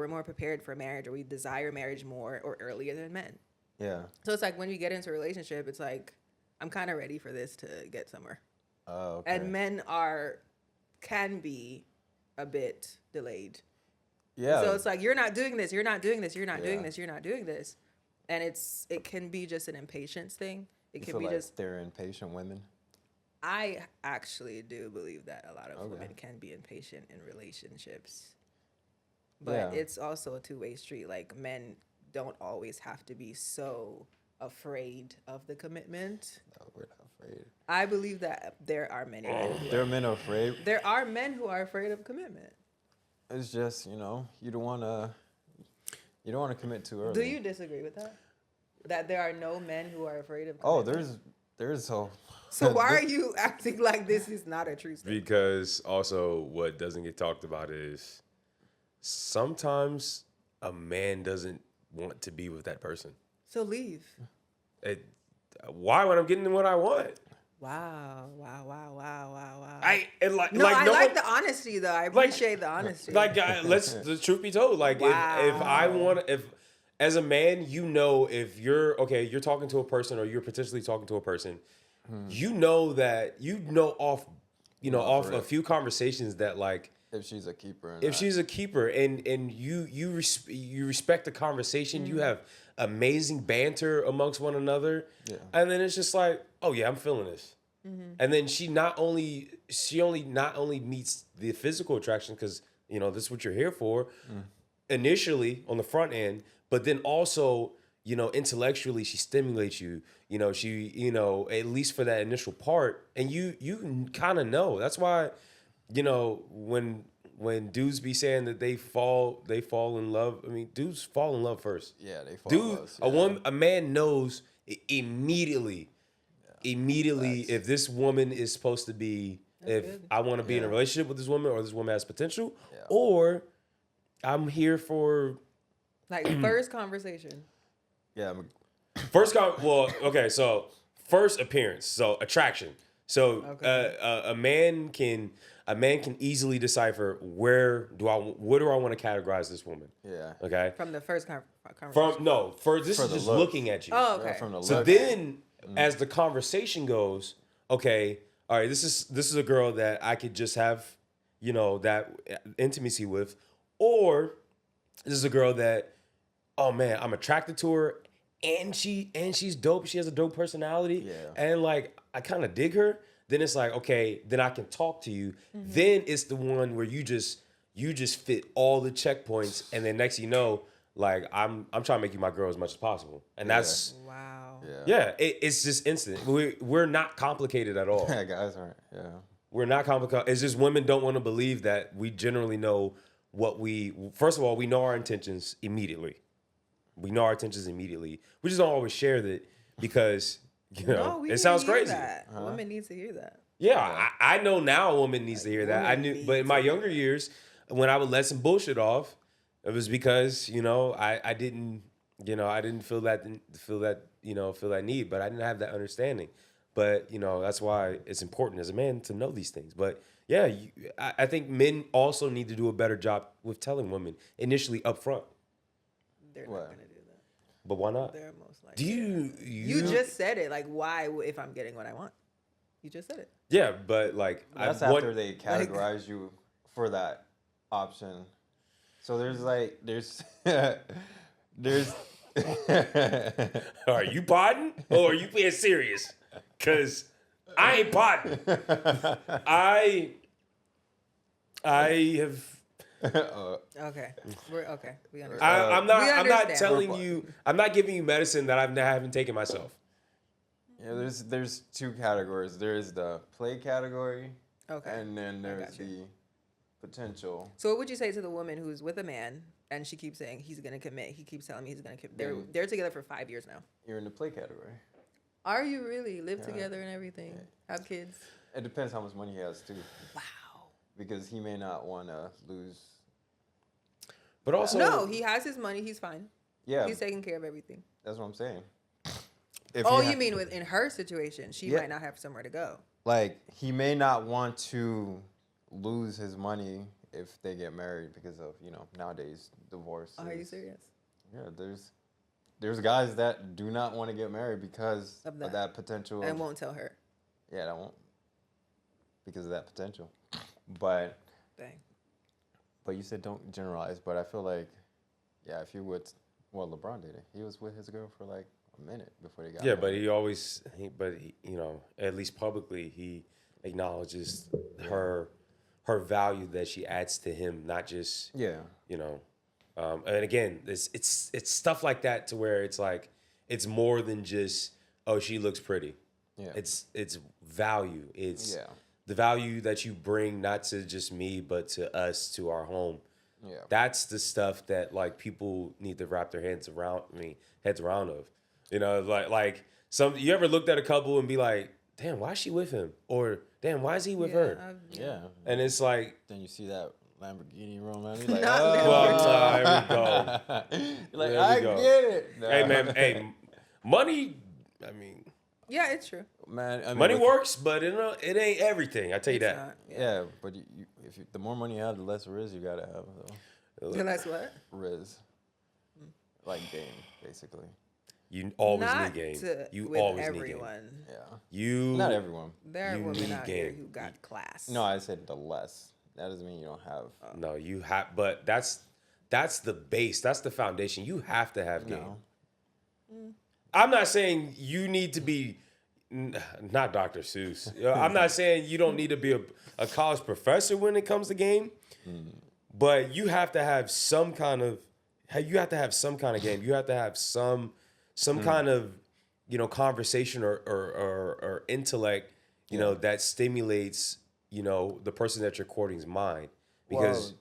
more prepared for marriage, or we desire marriage more or earlier than men. Yeah. So it's like when we get into a relationship, it's like I'm kind of ready for this to get somewhere. Oh, okay. And men can be a bit delayed. Yeah. So it's like you're not doing this, you're not doing this, you're not doing Yeah. this, you're not doing this, and it can be just an impatience thing. It You can feel be like just. they're impatient women. I actually do believe that a lot of Okay. women can be impatient in relationships, but Yeah. it's also a two-way street. Like men don't always have to be so afraid of the commitment. No, we're not afraid. I believe that there are many men. There are men afraid. There are men who are afraid of commitment. It's just, you don't want to commit too early. Do you disagree with that? That there are no men who are afraid of Oh, commitment? there's so. So why are you acting like this is not a true statement? Because also what doesn't get talked about is sometimes a man doesn't want to be with that person. So leave. Why when I'm getting what I want? Wow. I like No, I like one- the honesty though. I appreciate the honesty. Let's the truth be told, like if I want if as a man, if you're talking to a person or you're potentially talking to a person, off for a it. few conversations that like If she's a keeper. if she's a keeper and you respect the conversation, you have amazing banter amongst one another, and then it's just like, oh yeah, I'm feeling this. And then she not only meets the physical attraction because this is what you're here for initially on the front end, but then also intellectually she stimulates you. She at least for that initial part, and you kind of know. That's why when dudes be saying that they fall in love. I mean, dudes fall in love first. Yeah, they fall in love. A man knows immediately if this woman is supposed to be, I want to be in a relationship with this woman, or this woman has potential, or I'm here for like first conversation. Yeah. So first appearance, so attraction. So a man can easily decipher what do I want to categorize this woman. Yeah. Okay. From the first conversation. This is the just look. looking at you. Oh, okay. From the So look. then, as the conversation goes, okay, all right, this is a girl that I could just have, that intimacy with, or this is a girl that, oh man, I'm attracted to her, and she's dope. She has a dope personality, and like I kind of dig her. Then it's like, okay, then I can talk to you. Then it's the one where you just fit all the checkpoints, and then next thing you know, like I'm trying to make you my girl as much as possible, and that's Wow. it's just instant. We're not complicated at all. Yeah, guys aren't. Yeah. We're not complicated. It's just women don't want to believe that we generally know first of all, we know our intentions immediately. We know our intentions immediately. We just don't always share that because, it sounds crazy. Women need to hear that. Yeah, I know now a woman needs to hear that. I women knew, need but in my to younger years, when I would let some bullshit off, it was because, I didn't feel that need, but I didn't have that understanding. But, that's why it's important as a man to know these things. But yeah, I think men also need to do a better job with telling women initially up front. They're not going to do that. But why not? They're most likely. Do You just said it. Like, why if I'm getting what I want? You just said it. Yeah, but like That's after they categorize you for that option. So there's Are you podding or are you being serious? Cause I ain't podding. I have. Okay. We're okay. We understand. I'm not understand. telling you. I'm not giving you medicine that I haven't taken myself. Yeah, there's two categories. There is the play category, Okay. and then there's got you. the potential. So what would you say to the woman who's with a man and she keeps saying he's gonna commit. He keeps telling me he's gonna commit. Then- They're together for 5 years now. You're in the play category. Are you really live together and everything? Have kids? It depends how much money he has too, Wow. because he may not want to lose. But also, No, he has his money. He's fine. Yeah, He's taking care of everything. that's what I'm saying. If Oh, he you mean in her situation, she Yeah. might not have somewhere to go. like he may not want to lose his money if they get married because of nowadays divorce. Are you serious? Yeah, there's guys that do not want to get married because Of of that. that potential. And won't tell her. Yeah, that won't because of that potential. But Dang. you said don't generalize. But I feel like, yeah, if you would, well, LeBron did it. He was with his girl for like a minute before they got yeah, married. but he at least publicly, he acknowledges her value that she adds to him, not just Yeah. And again, it's stuff like that to where it's like it's more than just, oh, she looks pretty. Yeah. It's value. It's Yeah. the value that you bring not to just me but to us, to our home. Yeah. That's the stuff that like people need to wrap their heads around of. Like some, you ever looked at a couple and be like, damn, why is she with him? Or damn, why is he with her? Yeah. And it's like, Then you see that Lamborghini rolling out. You're like, Not oh. well, there we go. You're like, There we I go. get it. Hey man, hey, money. I mean, Yeah, it's true. Man, I mean, money with- works, but it ain't everything. I tell you It's that. not. Yeah, but the more money you have, the less riz you gotta have. So. And that's what? Riz, like game, basically. You always Not need game. to- You with always need everyone. game. Yeah. You Not everyone. There are You women need out here game. who got class. No, I said the less. That doesn't mean you don't have. No, you have, but that's the base. That's the foundation. You have to have game. No. I'm not saying you need to be not Dr. Seuss. I'm not saying you don't need to be a college professor when it comes to game, but you have to have some kind of game. You have to have some kind of conversation or intellect that stimulates the person that you're courting's mind, because Well,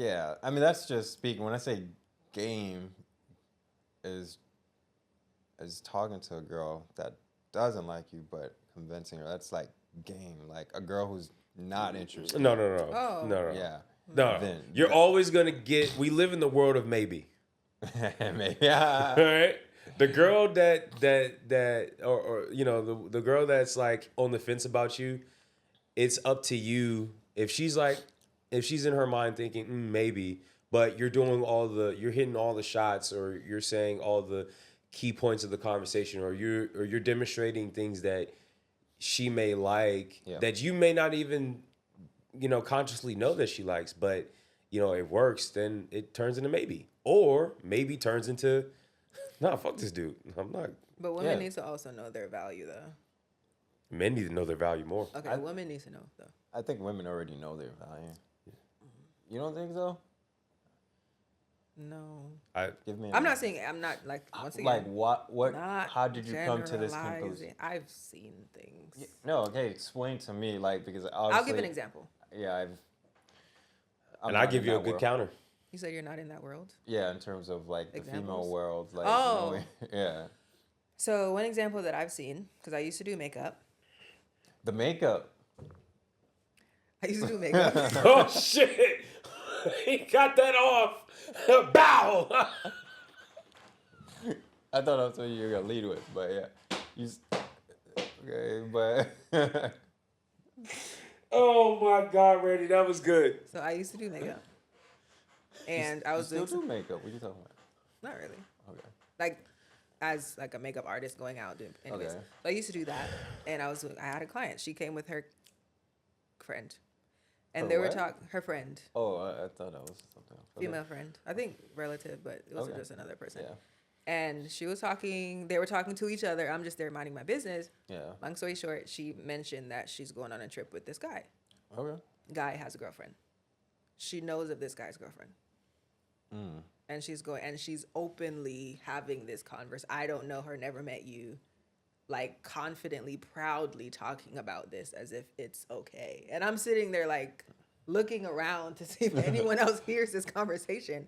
yeah, I mean that's just speaking. When I say game, is talking to a girl that doesn't like you but convincing her. That's like game. Like a girl who's not interested. no. Oh. Yeah. No, Then- you're always gonna get. We live in the world of maybe. Maybe. All Yeah. right, the girl that or the girl that's like on the fence about you. It's up to you if she's in her mind thinking maybe, but you're hitting all the shots, or you're saying all the key points of the conversation, or you're demonstrating things that she may like, Yeah. that you may not even consciously know that she likes, but it works, then it turns into maybe, or maybe turns into nah, fuck this dude, I'm not. But women Yeah. need to also know their value, though. Men need to know their value more. Okay, women need to know, though. I think women already know their value. You don't think so? No. Give me. I'm not saying, I'm not, like, once again. Like what? Not How did you come to this generalizing. conclusion? I've seen things. No, okay. Explain to me, like, because I'll obviously. give an example. Yeah, I'm And not I give in you a that good world. counter. You said you're not in that world? Yeah, in terms of like the female Examples? world, like Oh. yeah, So one example that I've seen, because I used to do makeup. the makeup. I used to do makeup. Oh shit! He got that off. Bow. I thought that's what you were gonna lead with, but yeah, okay, but Oh my God, Randy, that was good. So I used to do makeup. And I you was still doing do makeup. What are you talking about? not really. Okay. Like as like a makeup artist going out doing anyways. Okay. So I used to do that. And I had a client. She came with her friend. And Her they were what? talking her friend. Oh, I thought that was something else. Okay. Female friend. I think relative, but it wasn't Okay. just another person. Yeah. And she was talking, they were talking to each other. I'm just there minding my business. Yeah. Long story short, she mentioned that she's going on a trip with this guy. Okay. Guy has a girlfriend. She knows of this guy's girlfriend. Mm. And she's openly having this converse. I don't know her, never met you. Like confidently, proudly talking about this as if it's okay. And I'm sitting there like, looking around to see if anyone else hears this conversation.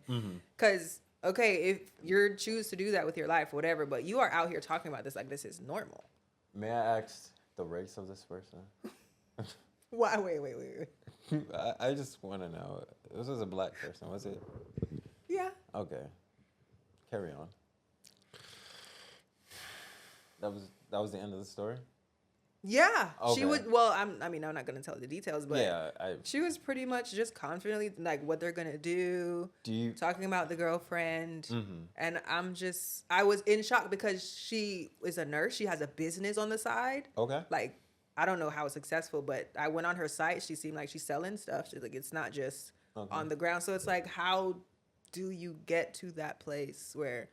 Because, okay, if you choose to do that with your life, whatever, but you are out here talking about this like this is normal. May I ask the race of this person? Why? Wait. I just want to know. This was a black person, was it? Yeah. Okay. Carry on. That was the end of the story? Yeah. She Okay. would, well, I'm not going to tell the details, but Yeah, she was pretty much just confidently, like, what they're going to do. do you Talking about the girlfriend. And I was in shock because she is a nurse. She has a business on the side. Okay. Like, I don't know how successful, but I went on her site. She seemed like she's selling stuff. She's like, it's not just on the ground. So it's like, how do you get to that place where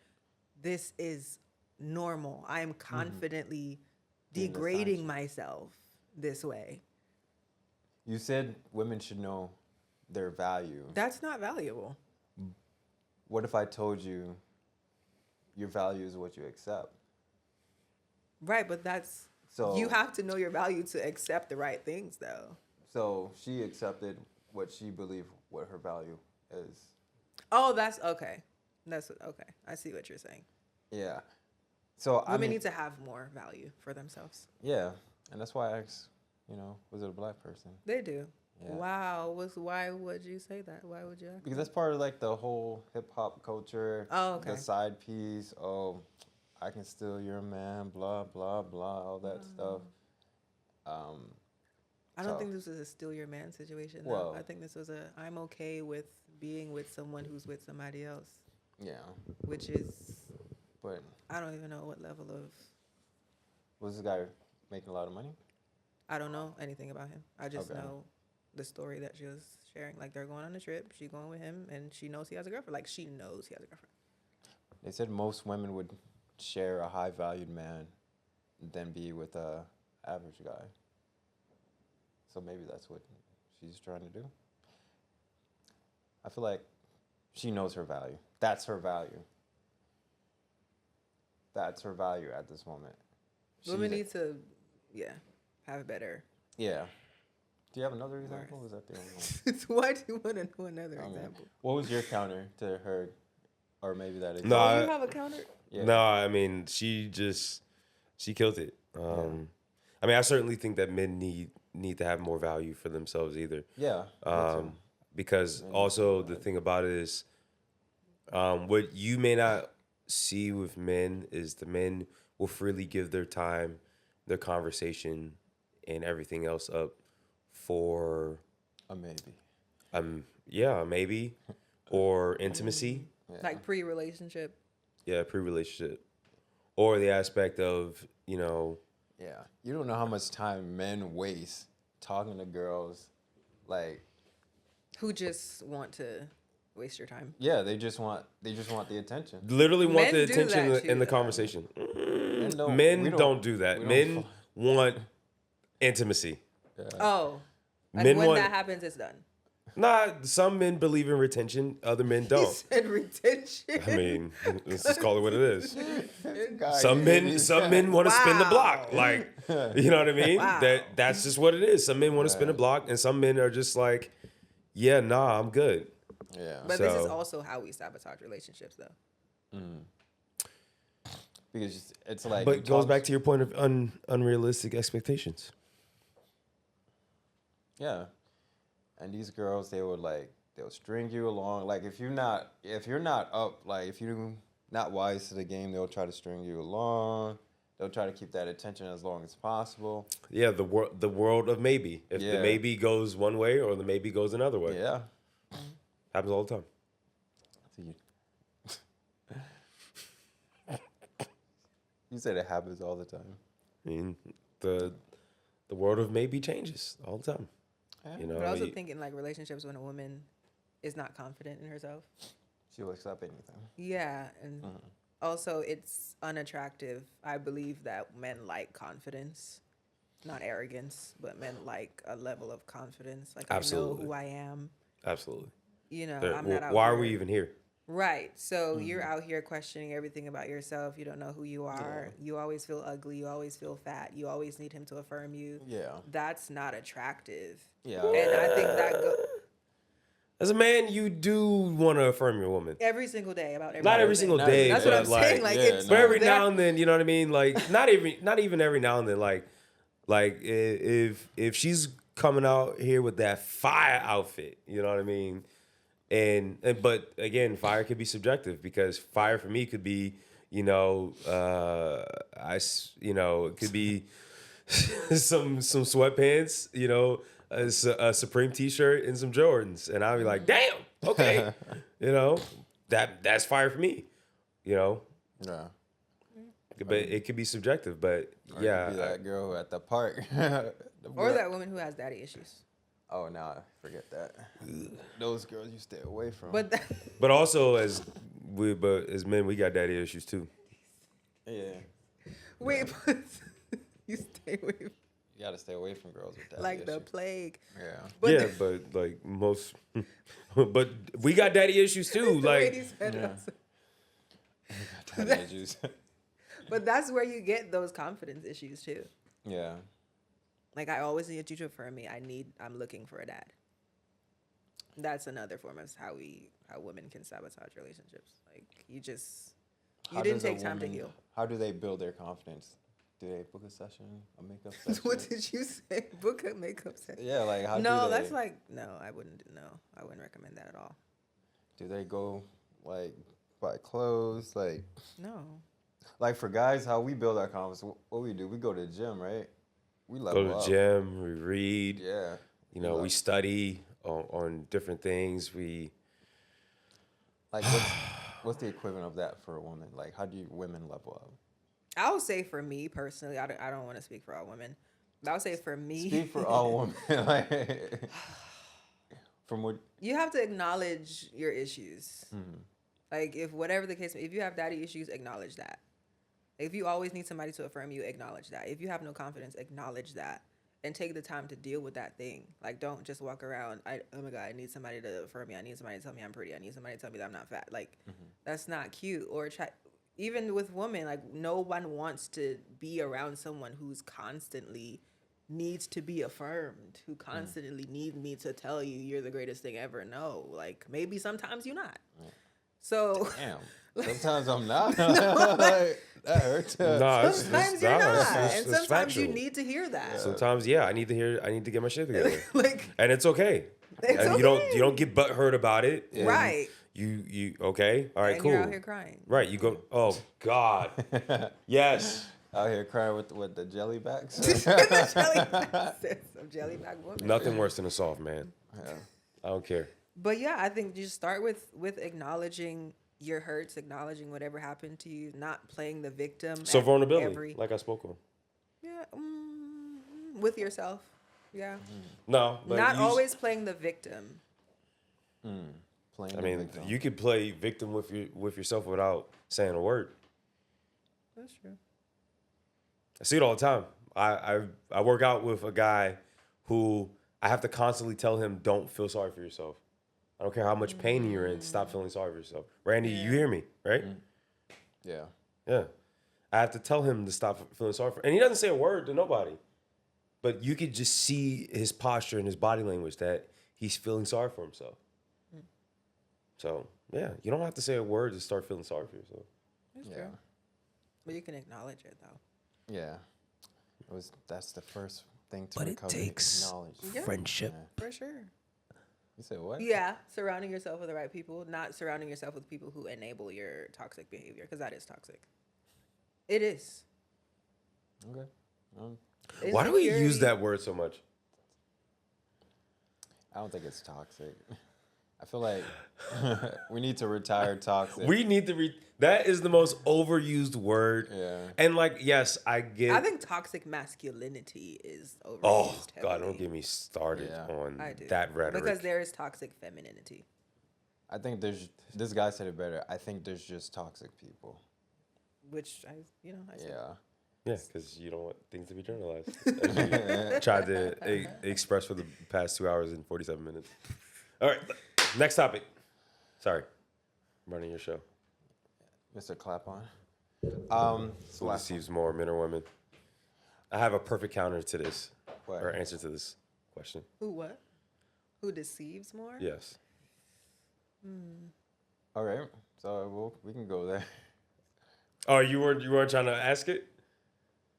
this is normal? I am confidently Doing this degrading action. myself this way. You said women should know their value. That's not valuable. What if I told you your value is what you accept? Right, but that's, So you have to know your value to accept the right things, though. So she accepted what she believed what her value is. Oh, that's okay. That's okay. I see what you're saying. Yeah. So I Women mean, need to have more value for themselves. yeah, and that's why I asked. Was it a black person? They do. Yeah. Wow. Why would you say that? Why would you ask? Because that's part of like the whole hip hop culture. Oh, okay. The side piece. Oh, I can steal your man. Blah blah blah. All that stuff. I don't So- think this was a steal your man situation. Though. Well- I think this was a I'm okay with being with someone who's with somebody else, Yeah, which is but I don't even know what level of was this guy making a lot of money? I don't know anything about him. I just Okay. know the story that she was sharing. Like they're going on a trip, she's going with him, and she knows he has a girlfriend. Like she knows he has a girlfriend. They said most women would share a high valued man than be with a average guy. So maybe that's what she's trying to do. I feel like she knows her value. That's her value. That's her value at this moment. Women She's- need to, have better. Yeah. Do you have another example? Or is that the only one? Why do you want to know another Okay. example? What was your counter to her, or maybe that is? No, Oh, you have a counter? Yeah. No, I mean she killed it. I mean, I certainly think that men need to have more value for themselves either. Yeah. me too. Because Men also need to the thing about it is, what you may not see with men is the men will freely give their time, their conversation, and everything else up for A maybe. maybe, or intimacy. Yeah. Like pre-relationship. Yeah, pre-relationship, or the aspect of Yeah. You don't know how much time men waste talking to girls. Like, Who just want to waste your time. yeah, they just want the attention. literally want Men the do attention that in the too, conversation. Men Men don't do that. we don't Men fa- want intimacy. Oh. And Men when want- that happens, it's done. Nah, some men believe in retention, other men He don't. said retention. I mean, let's just call it what it is. Guy, Some men want to spin the block. Wow. Like, you know what I mean? Wow. That's just what it is. Some men want to spin the block, and some men are just like, yeah, nah, I'm good. Yeah. But this is So- also how we sabotage relationships, though. Because it's like. But it goes back to your point of unrealistic expectations. Yeah. And these girls, they'll string you along. Like if you're not up, like if you're not wise to the game, they'll try to string you along. They'll try to keep that attention as long as possible. Yeah, the world of maybe. If the Yeah. maybe goes one way or the maybe goes another way. Yeah. Happens all the time. You said it happens all the time. I mean, the world of maybe changes all the time. You know, But I also you- think in like relationships when a woman is not confident in herself. She'll accept anything. Yeah, and also it's unattractive. I believe that men like confidence, not arrogance, but men like a level of confidence. Like I know Absolutely. who I am. absolutely. You know, There- I'm not out why are here- we even here? Right. So you're out here questioning everything about yourself. You don't know who you are. You always feel ugly. You always feel fat. You always need him to affirm you. Yeah. That's not attractive. Yeah. And I think that As a man, you do want to affirm your woman. every single day about everything. Not every single day. That's what I'm but, saying. Like, yeah, it's no. But every there. now and then, you know what I mean? Like not even every now and then. Like if she's coming out here with that fire outfit, you know what I mean? And but again, fire could be subjective because fire for me could be, it could be some sweatpants, a Supreme T-shirt and some Jordans, and I'll be like, damn, okay, that's fire for me, Yeah. But it could be subjective, but Or yeah, it could be that girl at the park. Or that woman who has daddy issues. Oh, nah, forget that. Those girls you stay away from. But but also as men, we got daddy issues too. yeah, wait, but you stay with you gotta stay away from girls with that. like the plague. Yeah. But Yeah, but like most, but we got daddy issues too. the way Like he said it, I was- Daddy issues. but that's where you get those confidence issues too. Yeah. Like, I always need you to affirm me. I'm looking for a dad. That's another form of how women can sabotage relationships. Like, you How didn't does a take time to woman- heal. How do they build their confidence? Do they book a session, a makeup session? What did you say? Book a makeup session. Yeah, like how No, do they, that's like, no, I wouldn't recommend that at all. do they go like buy clothes? No. Like for guys, how we build our confidence, what we do, we go to the gym, right? We level go to the up. gym, we read. Yeah. We study on different things. We Like what's the equivalent of that for a woman? Like how do women level up? I would say for me personally, I don't want to speak for all women. But I would say for me, Speak for all women. Like, from what? you have to acknowledge your issues. Like, if whatever the case, if you have daddy issues, acknowledge that. If you always need somebody to affirm you, acknowledge that. If you have no confidence, acknowledge that. And take the time to deal with that thing. Like, don't just walk around, oh my God, I need somebody to affirm me. I need somebody to tell me I'm pretty. I need somebody to tell me that I'm not fat. Like, that's not cute. Or even with women, like, no one wants to be around someone who's constantly needs to be affirmed, who constantly need me to tell you you're the greatest thing ever. No, like, maybe sometimes you're not. So Damn. Sometimes I'm not. Like, that hurts. sometimes you're not, and sometimes factual. you need to hear that. Sometimes, yeah, I need to get my shit together, Like, and it's okay. It's And okay. you don't get butthurt about it. And right? You okay? All right, And cool. you're out here crying. Right, you go. Oh God, yes. Out here crying with the jelly backs. Some jellyback woman. Nothing worse than a soft man. Yeah. I don't care. But yeah, I think you just start with acknowledging your hurts, acknowledging whatever happened to you, not playing the victim. So at vulnerability, like I spoke on. Yeah, with yourself. Yeah, No, but not always playing the victim. Playing I the mean, victim. you could play victim with yourself without saying a word. That's true. I see it all the time. I work out with a guy who I have to constantly tell him, don't feel sorry for yourself. I don't care how much pain you're in, stop feeling sorry for yourself. Randy, you hear me, right? Yeah. Yeah. I have to tell him to stop feeling sorry for, and he doesn't say a word to nobody. But you could just see his posture and his body language that he's feeling sorry for himself. So, yeah, you don't have to say a word to start feeling sorry for yourself. That's Yeah. true. But you can acknowledge it though. Yeah. That's the first thing to recover. Knowledge. Yeah. friendship. For sure. You said what? Yeah, surrounding yourself with the right people, not surrounding yourself with people who enable your toxic behavior, because that is toxic. It is. Okay. Why do we use Insecurity- that word so much? I don't think it's toxic. I feel like we need to retire toxic. We need to that is the most overused word. Yeah. And like, yes, I get. I think toxic masculinity is overused. oh God, heavily. don't get me started Yeah. on I do. that rhetoric. Because there is toxic femininity. I think this guy said it better. I think there's just toxic people. Which I said. Yeah. yeah, because you don't want things to be generalized. As you tried to express for the past 2 hours and 47 minutes. All right, next topic. Sorry, running your show. Mr. Clapon. Who deceives more, men or women? I have a perfect counter to this, What? or answer to this question. Who what? Who deceives more? Yes. All right, so we can go there. Oh, you weren't trying to ask it?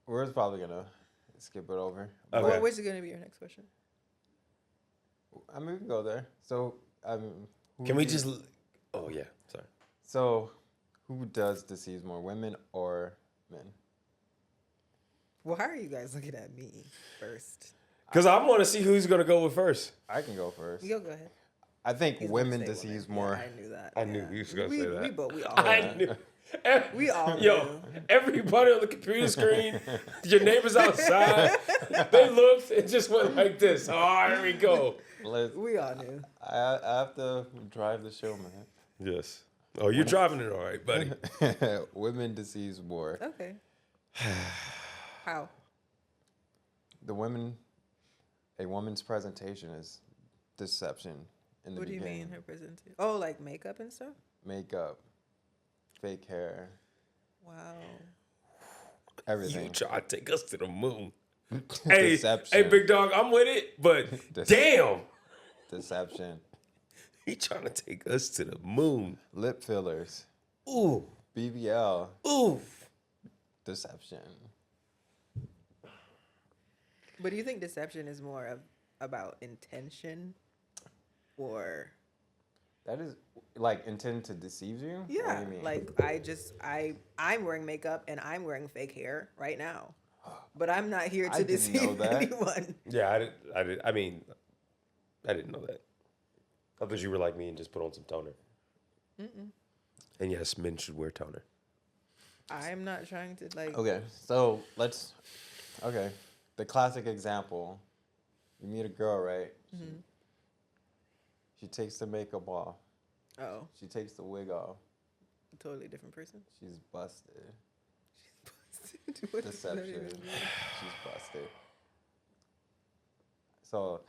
We're probably gonna skip it over. Okay. Well, which is going to be your next question? I mean, we can go there. So, who Can we do- just? Oh yeah, sorry. So, who does deceive more, women or men? Why are you guys looking at me first? Because I want to see who's gonna go with first. I can go first. Go ahead. I think He's gonna women say deceives women. more. Yeah, I knew that. I knew you was gonna say that. We all I knew. knew. We all Yo, knew. everybody on the computer screen, your neighbors outside, they looked and just went like this. Oh, here we go. We all knew. I have to drive the show, man. Yes. Oh, you're driving it all right, buddy. Women deceives more. Okay. How? A woman's presentation is deception in the What do you beginning. mean her presentation? Oh, like makeup and stuff? Makeup, fake hair, Wow. everything. You try to take us to the moon. Hey, Deception. hey, big dog, I'm with it, but damn, Deception. he trying to take us to the moon. Lip fillers, Ooh, BBL, ooh. deception. But do you think deception is more about intention or That is like intended to deceive you? What do yeah, you mean? like I'm wearing makeup and I'm wearing fake hair right now. But I'm not here I to didn't know deceive that. anyone. Yeah, I didn't. I mean, I didn't know that. I thought you were like me and just put on some toner. And yes, men should wear toner. I'm not trying to like Okay, so okay, the classic example. You meet a girl, right? She takes the makeup off. oh, She takes the wig off. a totally different person. She's busted. What does that Deception. even mean? She's busted. So,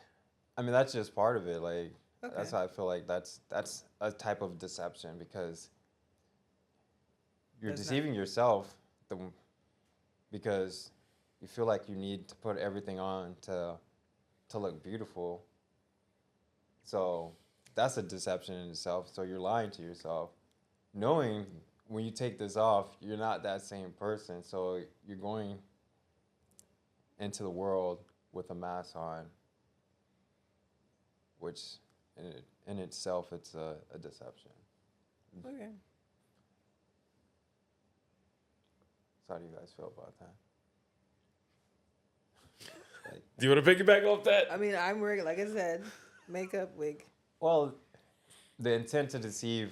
I mean, that's just part of it. Like, that's Okay. how I feel like that's a type of deception because you're That's not- deceiving yourself because you feel like you need to put everything on to look beautiful. So that's a deception in itself. So you're lying to yourself, knowing when you take this off, you're not that same person. So you're going into the world with a mask on, which in itself, it's a deception. Okay. So how do you guys feel about that? Do you want to piggyback off that? I mean, I'm wearing, like I said, makeup, wig. Well, the intent to deceive,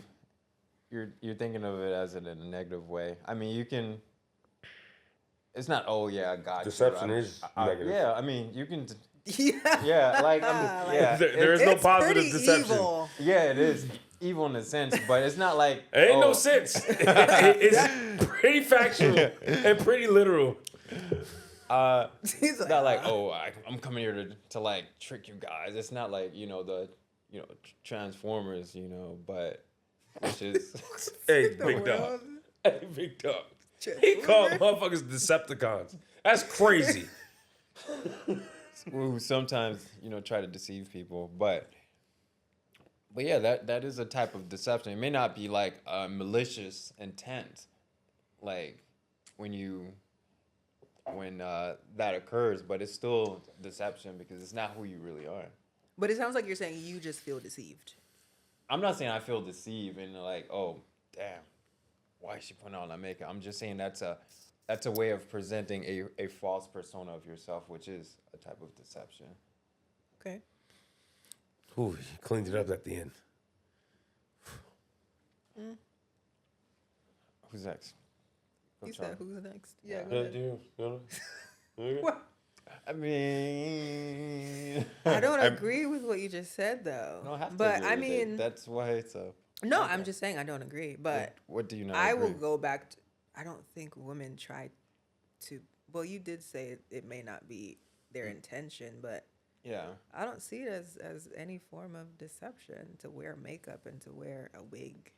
you're thinking of it as in a negative way. I mean, you can. It's not. Oh yeah, I got you. Deception is negative. Yeah, I mean, you can. Yeah. Yeah, like I mean, yeah. There is no It's positive pretty deception. evil. Yeah, it is evil in a sense, but it's not like. It ain't no oh, sense. It's pretty factual and pretty literal. He's It's not like I'm coming here to like trick you guys. It's not like Transformers, but it's just Hey, the big dog. world. Hey, big dog. He called motherfuckers Decepticons. That's crazy. who sometimes try to deceive people, but yeah, that is a type of deception. It may not be like a malicious intent, like when that occurs, but it's still deception because it's not who you really are. But it sounds like you're saying you just feel deceived. I'm not saying I feel deceived and like, oh damn, why is she putting on that makeup? I'm just saying that's a way of presenting a false persona of yourself, which is a type of deception. Okay. Ooh, you cleaned it up at the end. Who's next? Go, He Charlie. said, "Who's next?" Yeah. Yeah, Go ahead. What? I mean, I don't agree with what you just said, though. I don't have to but agree I with it. mean, That's why it's a. no, I'm just saying I don't agree. But What do you not I agree? will go back. I don't think women try to. Well, you did say it may not be their intention, but Yeah. I don't see it as any form of deception to wear makeup and to wear a wig.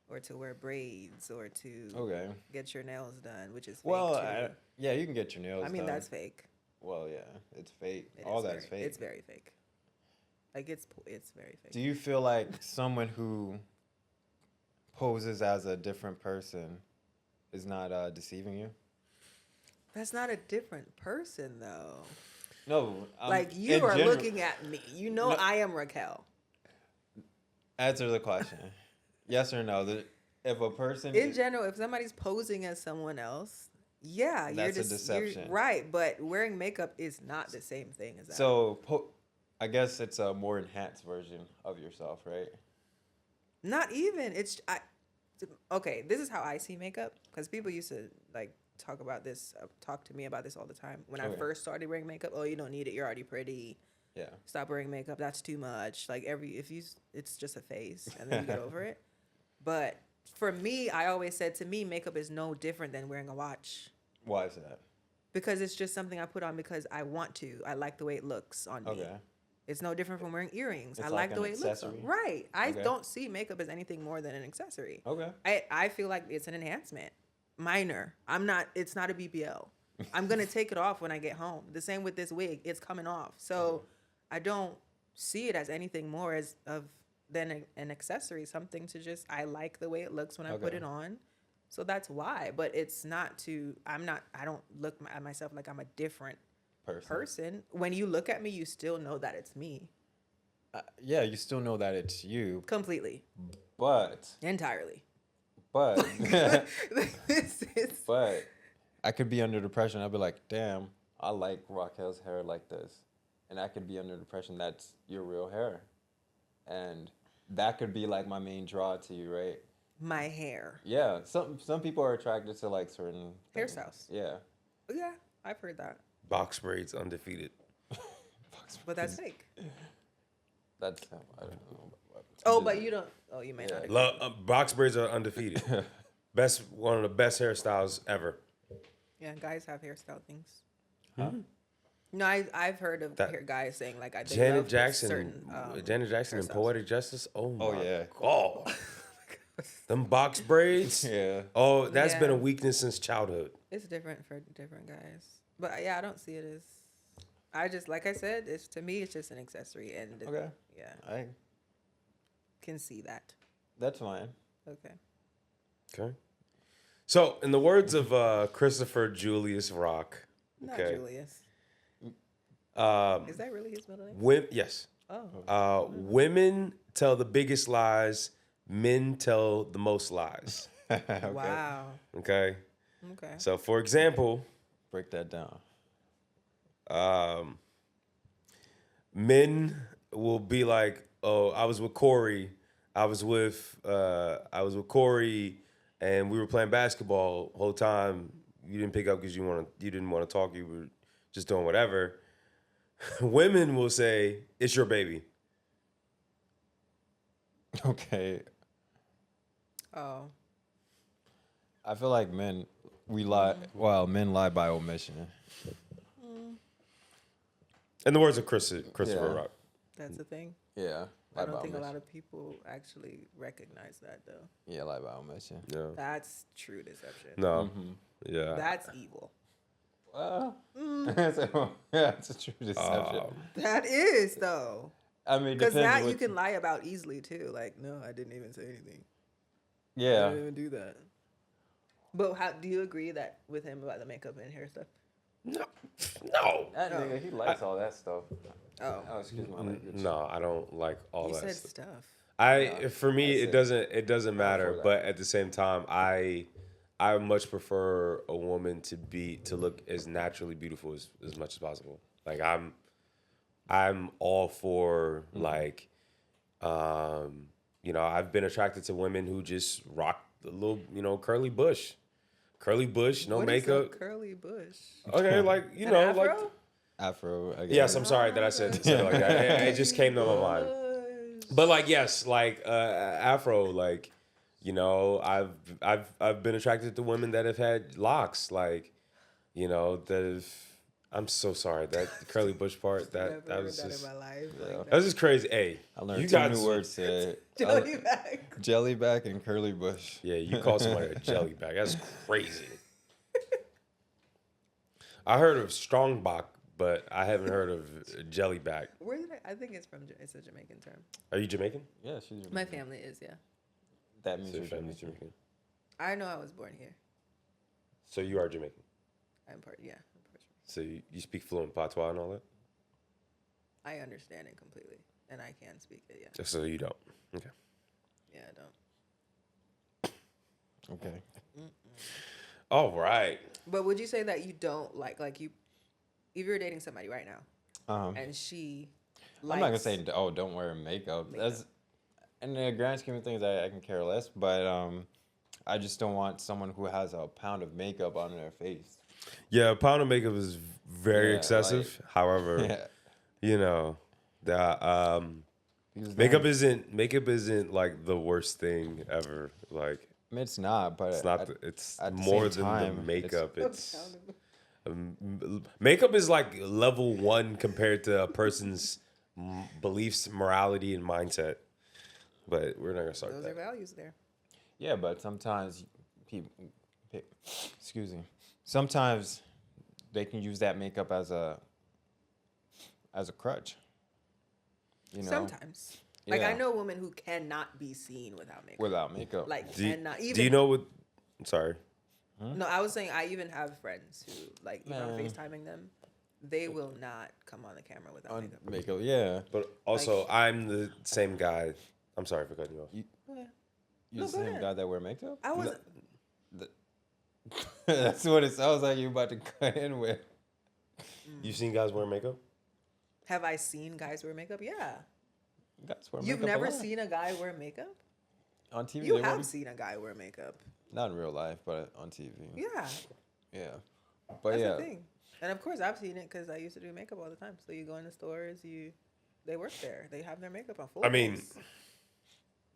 or to wear braids or to Okay. get your nails done, which is fake Well, too. yeah, you can get your nails I mean, done. that's fake. Well, yeah, it's fake. It All is that's very, fake. It's very fake. Like it's very fake. Do you feel like someone who poses as a different person is not deceiving you? That's not a different person though. No. Like you in are general- looking at me. You know No. I am Raquel. Answer the question. Yes or no? If a person In general, if somebody's posing as someone else, yeah, That's a you're deception. right, but wearing makeup is not the same thing as that. so I guess it's a more enhanced version of yourself, right? Not even. Okay, this is how I see makeup because people used to like talk to me about this all the time. When I Okay. first started wearing makeup, oh, you don't need it. You're already pretty. Yeah. Stop wearing makeup. That's too much. Like it's just a face, and then you get over it. But for me, I always said to me, makeup is no different than wearing a watch Why is that? because it's just something I put on because I want to. I like the way it looks on me. Okay. It's no different from wearing earrings. It's I like like the an way it looks on. accessory? Right. I Okay. don't see makeup as anything more than an accessory. Okay. I feel like it's an enhancement. Minor. It's not a BBL. I'm gonna take it off when I get home. The same with this wig. It's coming off. So I don't see it as anything more than an accessory, something to just I like the way it looks when I put Okay. it on. So that's why. But it's not I don't look at myself like I'm a different person. When you look at me, you still know that it's me. Yeah, you still know that it's you, Completely. but Entirely. but This is but I could be under depression. I'd be like, damn, I like Raquel's hair like this, and I could be under depression. That's your real hair, and that could be like my main draw to you, right? my hair. Yeah, some people are attracted to like certain things. Hairstyles. Yeah. Yeah, I've heard that. Box braids undefeated. But that's fake. That's I don't know. Oh, but you don't. Oh, you may Yeah. not. Agree. Box braids are undefeated. One of the best hairstyles ever. Yeah, guys have hairstyle things. Huh? No, I've heard of That- guys saying like they Janet love Jackson, certain, Janet Jackson and hairstyles. Poetic Justice. Oh my yeah. god, them box braids. Yeah. Oh, that's been a Yeah. weakness since childhood. It's different for different guys, but yeah, I don't see it as. I just like I said, it's to me, it's just an accessory, and Okay. yeah, I can see that. that's fine. Okay. Okay. So, in the words of Christopher Julius Rock, Not okay, Julius. Is that really his middle name? yes, Oh. women tell the biggest lies, men tell the most lies. Okay. Wow. Okay. Okay. So, for example, Break that down. men will be like, "Oh, I was with Corey. I was with Corey, and we were playing basketball whole time. You didn't pick up because you didn't want to talk. You were just doing whatever." Women will say, "It's your baby." Okay. Oh. I feel like men lie. Well, men lie by omission. In the words of Christopher Yeah. Rock. That's the thing. Yeah. I Lie don't by think a omission. lot of people actually recognize that though. Yeah, lie by omission. Yeah. That's true deception. No. Yeah. That's evil. Well, yeah, it's a true deception. That is though. I mean, Because depends that you what- can lie about easily too. Like, no, I didn't even say anything. I Yeah. didn't even do that. But how do you agree that with him about the makeup and hair stuff? No. That nigga, he likes all that stuff. Oh, Oh, excuse my language. No, I don't like all you that said stuff. stuff. For me, it doesn't matter. that. But at the same time, I much prefer a woman to look as naturally beautiful as much as possible. Like I'm all for like, I've been attracted to women who just rock the little, curly bush, no What is a makeup. curly bush. Okay, like An like. afro? Afro. I guess. Yes, I'm sorry that I said it like that. It just came to my mind. But like, yes, like Afro, like, I've been attracted to women that have had locks, like, that have, I'm so sorry. That curly bush part, Never that heard was that just in my life. Yeah. Like that was just crazy. Hey, I learned you two got new words today. Jellyback. Jellyback and curly bush. Yeah, you call somebody a jellyback. That's crazy. I heard of Strongbach, but I haven't heard of jellyback. Where did I think it's from. It's a Jamaican term. Are you Jamaican? Yeah, she's Jamaican. My family is, yeah. That means So you're your family's Jamaican. Jamaican. I know I was born here. So you are Jamaican. I'm part, yeah. I'm part. So you speak fluent patois and all that? I understand it completely, and I can speak it, yeah. Just so you don't. Okay. Yeah, I don't. Okay. All right. But would you say that you don't like you, if you're dating somebody right now, Um, and she I'm not gonna likes- say don't wear makeup. That's in the grand scheme of things, I can care less. But I just don't want someone who has a pound of makeup on their face. Yeah, a pound of makeup is very Yeah, excessive. However, Yeah. you know, the Because makeup then- isn't like the worst thing ever. Like I mean, it's not, but it's not. at- It's at the more same than time, the makeup. It's Pound of- makeup is like level 1 compared to a person's beliefs, morality, and mindset. But we're not gonna start Those that. are values there. Yeah, but sometimes people, excuse me, sometimes they can use that makeup as a crutch. You know, Sometimes. Like I Yeah. know women who cannot be seen without makeup. without makeup. Like Do you, cannot even. do you know what? I'm sorry. No, I was saying I even have friends who like even I'm Man. FaceTiming them, they will not come on the camera without on makeup. makeup, yeah. But also, I'm the same guy. I'm sorry for cutting you off. You No, the go same ahead. guy that wear makeup? I wasn't. That's what it sounds like you about to cut in with. You seen guys wear makeup? Have I seen guys wear makeup? Yeah. Guys wear You've makeup a never lot. seen a guy wear makeup? on TV. You they wear- have seen a guy wear makeup. not in real life, but on TV. Yeah. Yeah. But That's yeah, the thing. And of course I've seen it because I used to do makeup all the time. So you go in the stores, they work there. They have their makeup on full. I mean- face.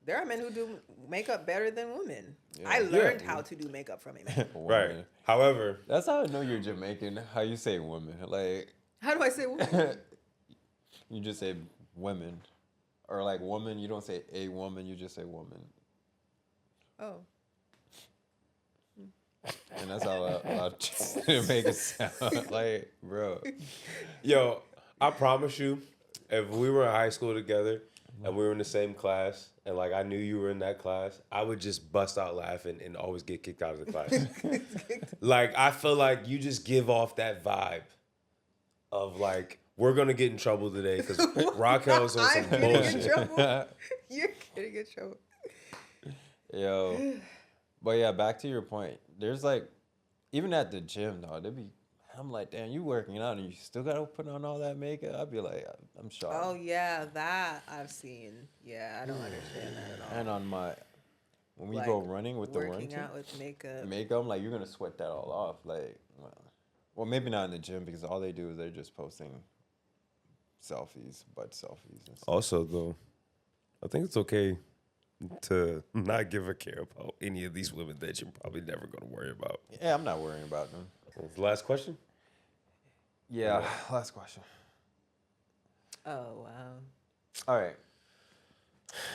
There are men who do makeup better than women. Yeah. I learned Yeah. how to do makeup from a man. Right. Woman. However, That's how I know you're Jamaican. How you say woman? Like How do I say woman? you just say women, or like woman. You don't say a woman. You just say woman, Oh. and that's how I make it sound. Like, bro. yo, I promise you, if we were in high school together and we were in the same class and like I knew you were in that class, I would just bust out laughing and always get kicked out of the class. Like I feel like you just give off that vibe of like we're gonna get in trouble today because Raquel's on some I'm getting in bullshit. trouble. You're getting in trouble. Yo, but yeah, back to your point. There's like, even at the gym, dog. I'm like, damn, you working out and you still gotta put on all that makeup. I'd be like, I'm shocked. Oh yeah, that I've seen. Yeah, I don't understand that at all. And on my, when we Like, go running with the run working team, out with makeup. makeup, like you're gonna sweat that all off. Like, well, maybe not in the gym because all they do is they're just posting selfies, butt selfies and stuff. Also, though, I think it's okay to not give a care about any of these women that you're probably never gonna worry about. Yeah, I'm not worrying about them. Last question. Yeah, last question. Oh wow. All right.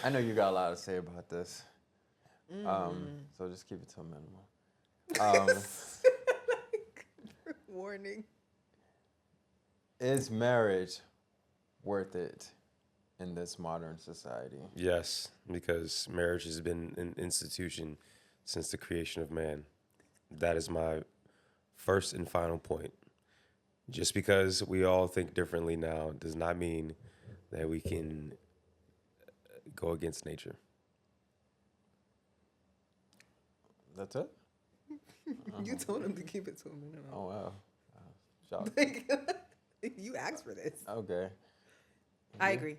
I know you got a lot to say about this. So just keep it to a minimum. Warning. Is marriage worth it in this modern society? Yes, because marriage has been an institution since the creation of man. That is my first and final point. Just because we all think differently now does not mean that we can go against nature. That's it? You told him to keep it to a minimum. Oh, wow. Shocked. You asked for this. Okay. I agree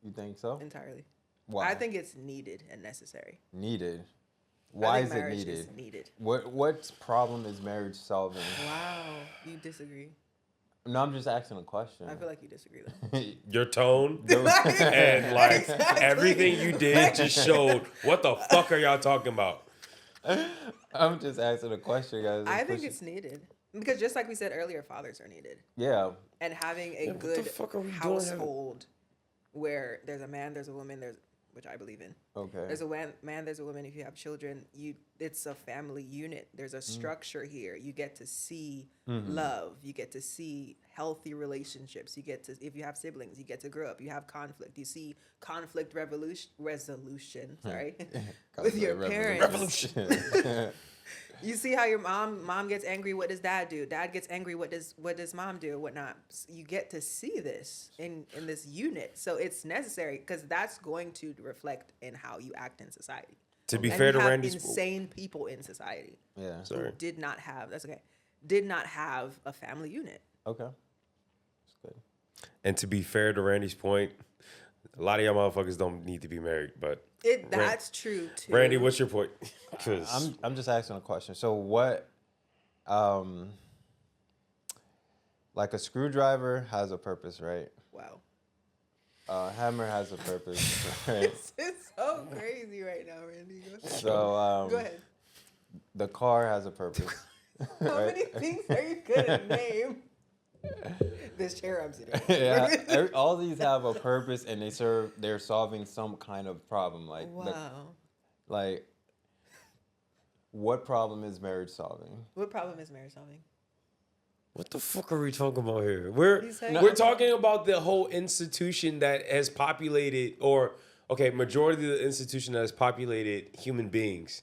You think so? entirely. Why? I think it's needed and necessary. Needed. I Why think is it marriage needed? Is needed. What problem is marriage solving? Wow, you disagree. No, I'm just asking a question. I feel like you disagree though. Your tone There was- and like Exactly. everything you did just showed what the fuck are y'all talking about? I'm just asking a question, guys. I think it's needed. Because just like we said earlier, fathers are needed. Yeah. And having a what the good fuck are we doing? household where there's a man, there's a woman, which I believe in. Okay. There's a man, there's a woman. If you have children, it's a family unit. There's a structure here. You get to see love. You get to see healthy relationships. You get to, if you have siblings, you get to grow up. You have conflict. You see conflict resolution. Sorry, with your parents. Revolution. You see how your mom gets angry. What does dad do? Dad gets angry. What does mom do? Whatnot. You get to see this in this unit. So it's necessary because that's going to reflect in how you act in society. To be And fair we to have Randy's, insane people in society Yeah. sorry. who did not have a family unit. Okay. That's good. And to be fair to Randy's point, a lot of y'all motherfuckers don't need to be married, but That's true too. Randy, what's your point? 'Cause I'm just asking a question. So what, like a screwdriver has a purpose, right? Wow. A hammer has a purpose, right? It's so crazy right now, Randy. So Go ahead. the car has a purpose. How many things are you gonna name? This chair I'm sitting on. Yeah, all these have a purpose, and they're solving some kind of problem. Like what problem is marriage solving? What problem is marriage solving? what the fuck are we talking about here? We're He's saying- we're talking about the whole institution that has populated, or majority of the institution that has populated human beings.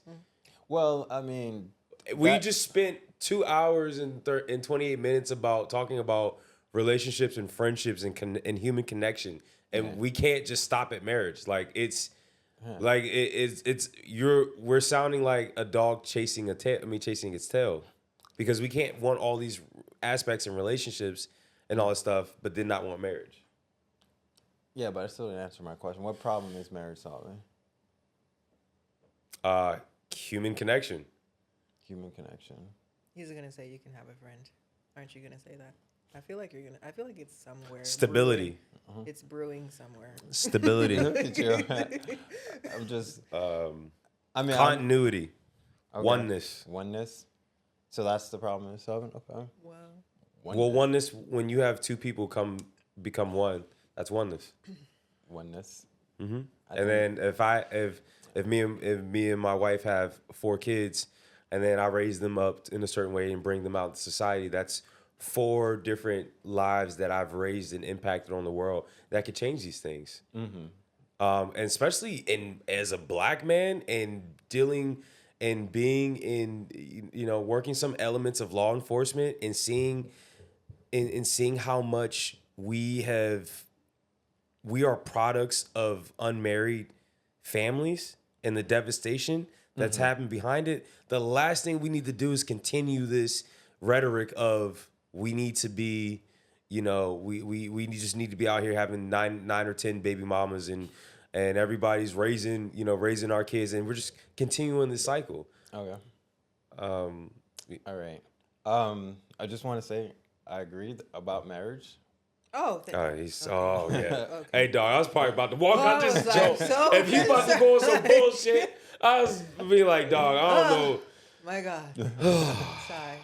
Well, I mean, We just spent 2 hours and 28 minutes talking about relationships and friendships and human connection, and we can't just stop at marriage. Like we're sounding like a dog chasing chasing its tail, because we can't want all these aspects in relationships and all this stuff, but did not want marriage. yeah, but I still didn't answer my question. What problem is marriage solving? Human connection. Human connection. He's gonna say you can have a friend. Aren't you gonna say that? I feel like it's somewhere. Stability. Brewing. It's brewing somewhere. Stability. Look at you. I'm just. I mean, Continuity. okay. Oneness. So that's the problem is solving. Okay. Wow. Well, oneness, when you have two people become one, that's oneness. Oneness. Mm-hmm. And then if me and my wife have 4 kids, and then I raise them up in a certain way and bring them out to society, that's 4 different lives that I've raised and impacted on the world that could change these things. Mm-hmm. And especially as a black man and dealing and being in, working some elements of law enforcement and seeing how much we are products of unmarried families and the devastation that's happened behind it. The last thing we need to do is continue this rhetoric of we need to be, we just need to be out here having 9 or 10 baby mamas and everybody's raising our kids, and we're just continuing this cycle. Okay. All right. I just want to say I agree about marriage. Oh, thank you. Oh yeah. Okay. Hey dog, I was probably about to walk out I this was like, joke. so If you about to go on some bullshit, I was be like, dog, I don't know. My God. Sorry.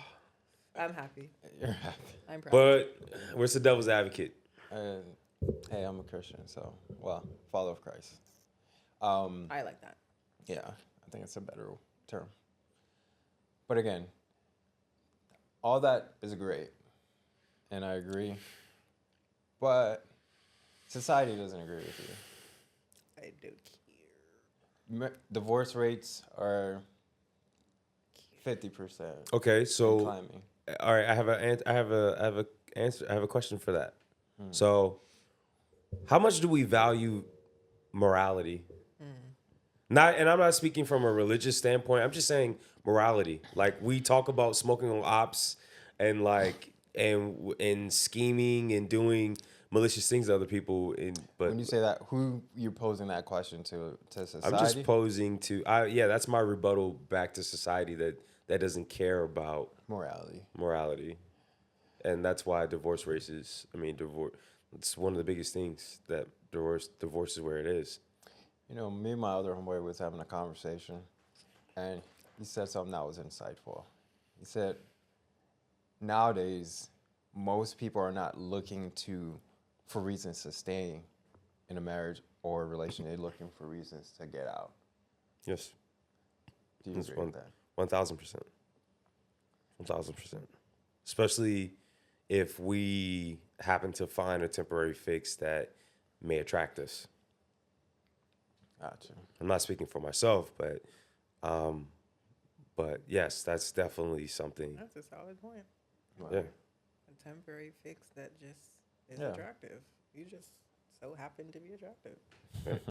I'm happy. You're happy. I'm proud. But where's the devil's advocate? Hey, I'm a Christian, so follower of Christ. I like that. Yeah, I think it's a better term. But again, all that is great, and I agree. But society doesn't agree with you. I don't care. Divorce rates are 50%. Okay, so Climbing. all right, I have a question for that. So, how much do we value morality? And I'm not speaking from a religious standpoint. I'm just saying morality. Like, we talk about smoking on ops and and scheming and doing malicious things to other people. But When you say that, who you're posing that question to society? I'm just posing to that's my rebuttal back to society that doesn't care about morality. And that's why divorce rates it's one of the biggest things that divorce is where it is. Me and my other homeboy was having a conversation, and he said something that was insightful. He said, nowadays, most people are not looking for reasons to stay in a marriage or a relation. They're looking for reasons to get out. Yes. Do you That's agree with that? 1,000%. 1,000%. Especially if we happen to find a temporary fix that may attract us. Gotcha. I'm not speaking for myself, but yes, that's definitely something. That's a solid point. Wow. Yeah. A temporary fix that just is Yeah. attractive. You just so happen to be attractive. It's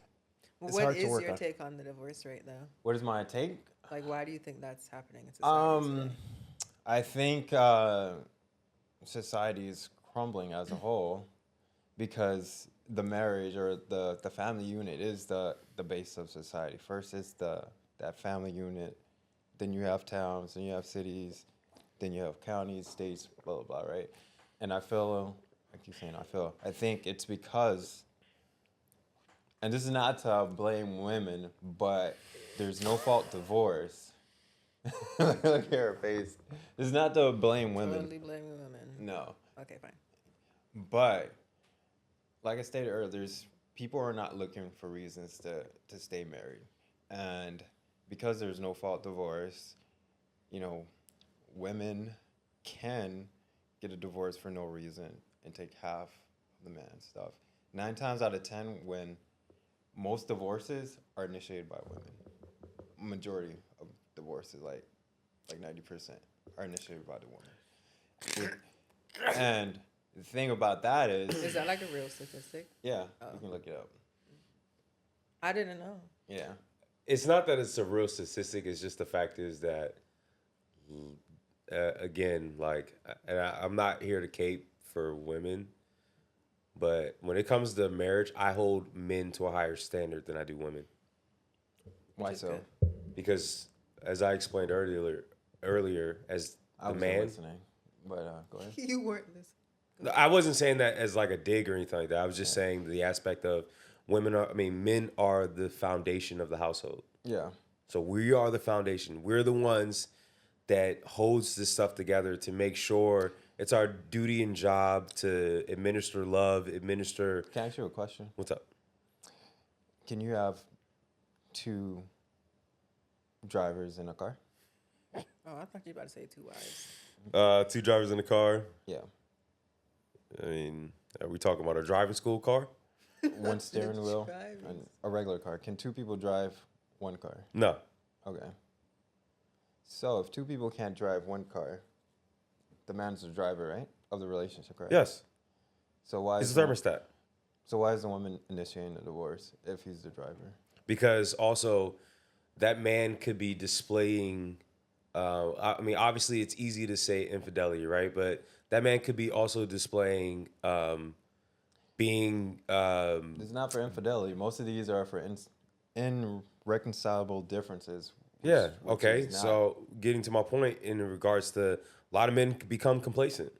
What hard to is work your on. take on the divorce rate, though? What is my take? Like, why do you think that's happening in society today? I think society is crumbling as a whole because the marriage or the family unit is the base of society. First is that family unit, then you have towns, then you have cities, then you have counties, states, blah, blah, blah, right? And I think it's because, and this is not to blame women, but there's no fault divorce. Look at her face. This is not to blame women. Totally blaming women. No. Okay, fine. But like I stated earlier, people are not looking for reasons to stay married. And because there's no fault divorce, women can get a divorce for no reason and take half of the man's stuff. 9 times out of 10, when most divorces are initiated by women, majority of divorces, like 90%, are initiated by the woman. And the thing about that Is that like a real statistic? yeah, Oh. you can look it up. I didn't know. Yeah. It's not that it's a real statistic. It's just the fact is that, again, and I'm not here to cape for women, but when it comes to marriage, I hold men to a higher standard than I do women. Why Which is so? good. Because as I explained earlier, as I the was man, listening, but go ahead. You weren't listening. I wasn't saying that as like a dig or anything like that. I was just saying the aspect of men are the foundation of the household. Yeah. So we are the foundation. We're the ones that holds this stuff together to make sure it's our duty and job to administer love, administer. Can I ask you a question? What's up? Can you have 2 drivers in a car? Oh, I thought you were about to say 2 wives. 2 drivers in the car. Yeah. I mean, are we talking about a driving school car? 1 steering wheel Drivers. and a regular car. Can 2 people drive 1 car? No. Okay. So if 2 people can't drive 1 car, the man's the driver, right, of the relationship, correct? Yes. So why It's is a thermostat. So why is the woman initiating the divorce if he's the driver? Because also that man could be displaying. Obviously, it's easy to say infidelity, right? But that man could be also displaying being. It's not for infidelity. Most of these are for irreconcilable differences. Yeah. which Okay. is not- So getting to my point in regards to a lot of men become complacent.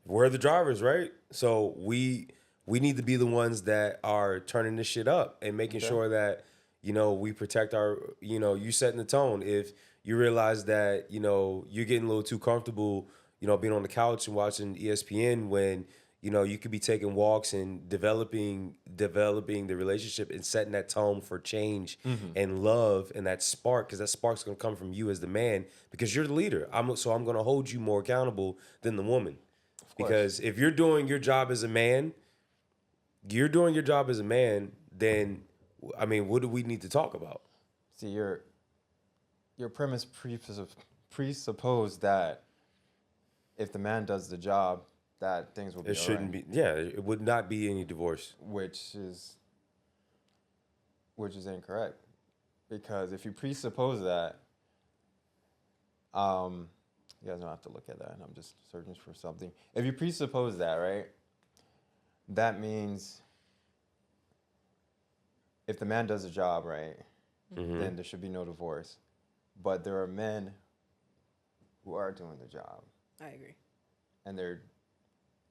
We're the drivers, right? So we need to be the ones that are turning this shit up and making sure that we protect our. You setting the tone. If you realize that you're getting a little too comfortable, being on the couch and watching ESPN when you could be taking walks and developing the relationship and setting that tone for change and love and that spark, because that spark's gonna come from you as the man because you're the leader. I'm gonna hold you more accountable than the woman. Because if you're doing your job as a man, then what do we need to talk about? See, your premise presupposed that if the man does the job, that things will be It shouldn't be. Yeah, it would not be any divorce. which is incorrect, because if you presuppose that, you guys don't have to look at that. I'm just searching for something. If you presuppose that, right, that means if the man does the job, right, then there should be no divorce. But there are men who are doing the job, I agree. and they're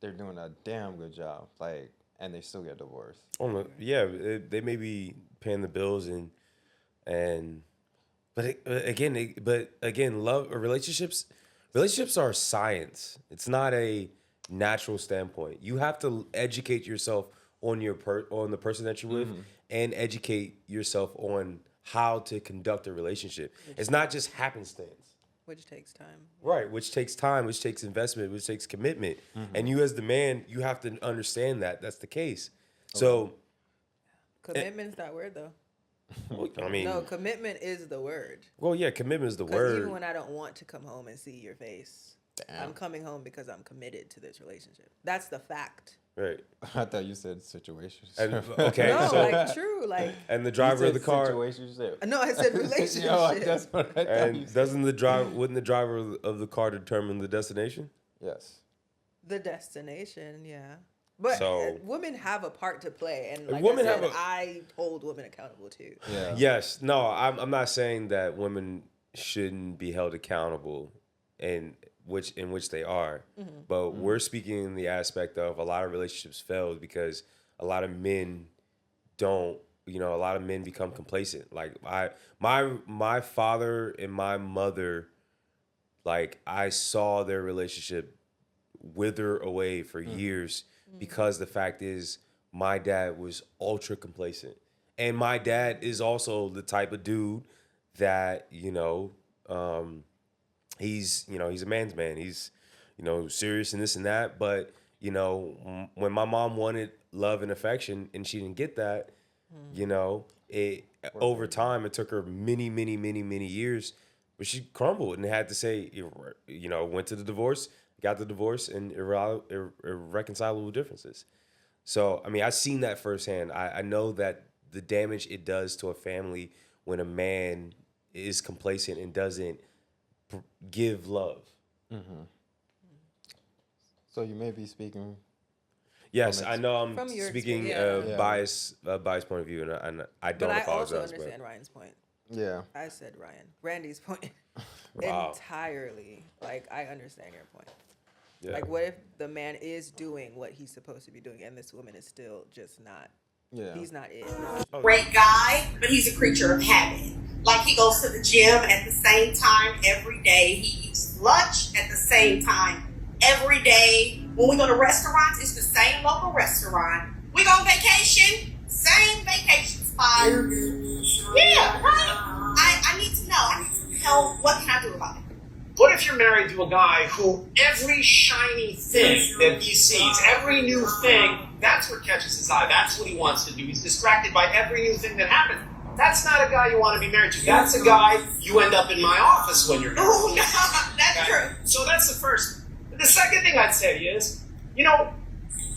doing a damn good job, and they still get divorced. They may be paying the bills but again, love or relationships relationships are science. It's not a natural standpoint. You have to educate yourself on on the person that you're with, and educate yourself on how to conduct a relationship. It's not just happenstance. Which takes time. Right, which takes time, which takes investment, which takes commitment. And you as the man, you have to understand that that's the case. So Commitment's that word though. well, I mean, No, commitment is the word. well, yeah, commitment is the Because word. even when I don't want to come home and see your face, I'm coming home because I'm committed to this relationship. That's the fact. Right. I thought you said situations. Okay, No, so like true, like and the driver of the car. Situationship. no, I said relationship. Yo, that's what I thought you And said. doesn't the driver? Wouldn't the driver of the car determine the destination? Yes. The destination, yeah. But So- women have a part to play, and like Women I said, have a- I hold women accountable too. Yeah. Yes. No, I'm not saying that women shouldn't be held accountable, in which they are, but we're speaking in the aspect of a lot of relationships failed because a lot of men don't. You know, a lot of men become complacent. Like my father and my mother, like I saw their relationship wither away for years because the fact is my dad was ultra complacent. And my dad is also the type of dude that, he's a man's man. He's, serious and this and that. But, when my mom wanted love and affection and she didn't get that, it over time, it took her many, many, many, many years, but she crumbled and had to say, went to the divorce, got the divorce, and irreconcilable differences. So, I mean, I've seen that firsthand. I know that the damage it does to a family when a man is complacent and doesn't give love. So you may be speaking. Yes, I know I'm From your speaking experience, biased point of view, and I don't But I apologize. also understand Ryan's point. Yeah. I said Randy's point Wow. entirely. Like I understand your point. Yeah. Like what if the man is doing what he's supposed to be doing and this woman is still just not? Yeah. He's not it. Great guy, but he's a creature of habit. Like he goes to the gym at the same time every day. He eats lunch at the same time every day. When we go to restaurants, it's the same local restaurant. We go on vacation, same vacation spot. Yeah, right? I need to know. I need to know what can I do about it. What if you're married to a guy who every shiny thing that he sees, every new thing, that's what catches his eye. That's what he wants to do. He's distracted by every new thing that happens. That's not a guy you want to be married to. That's a guy you end up in my office when you're married. Oh, no, that's true. So that's the first. The second thing I'd say to you is,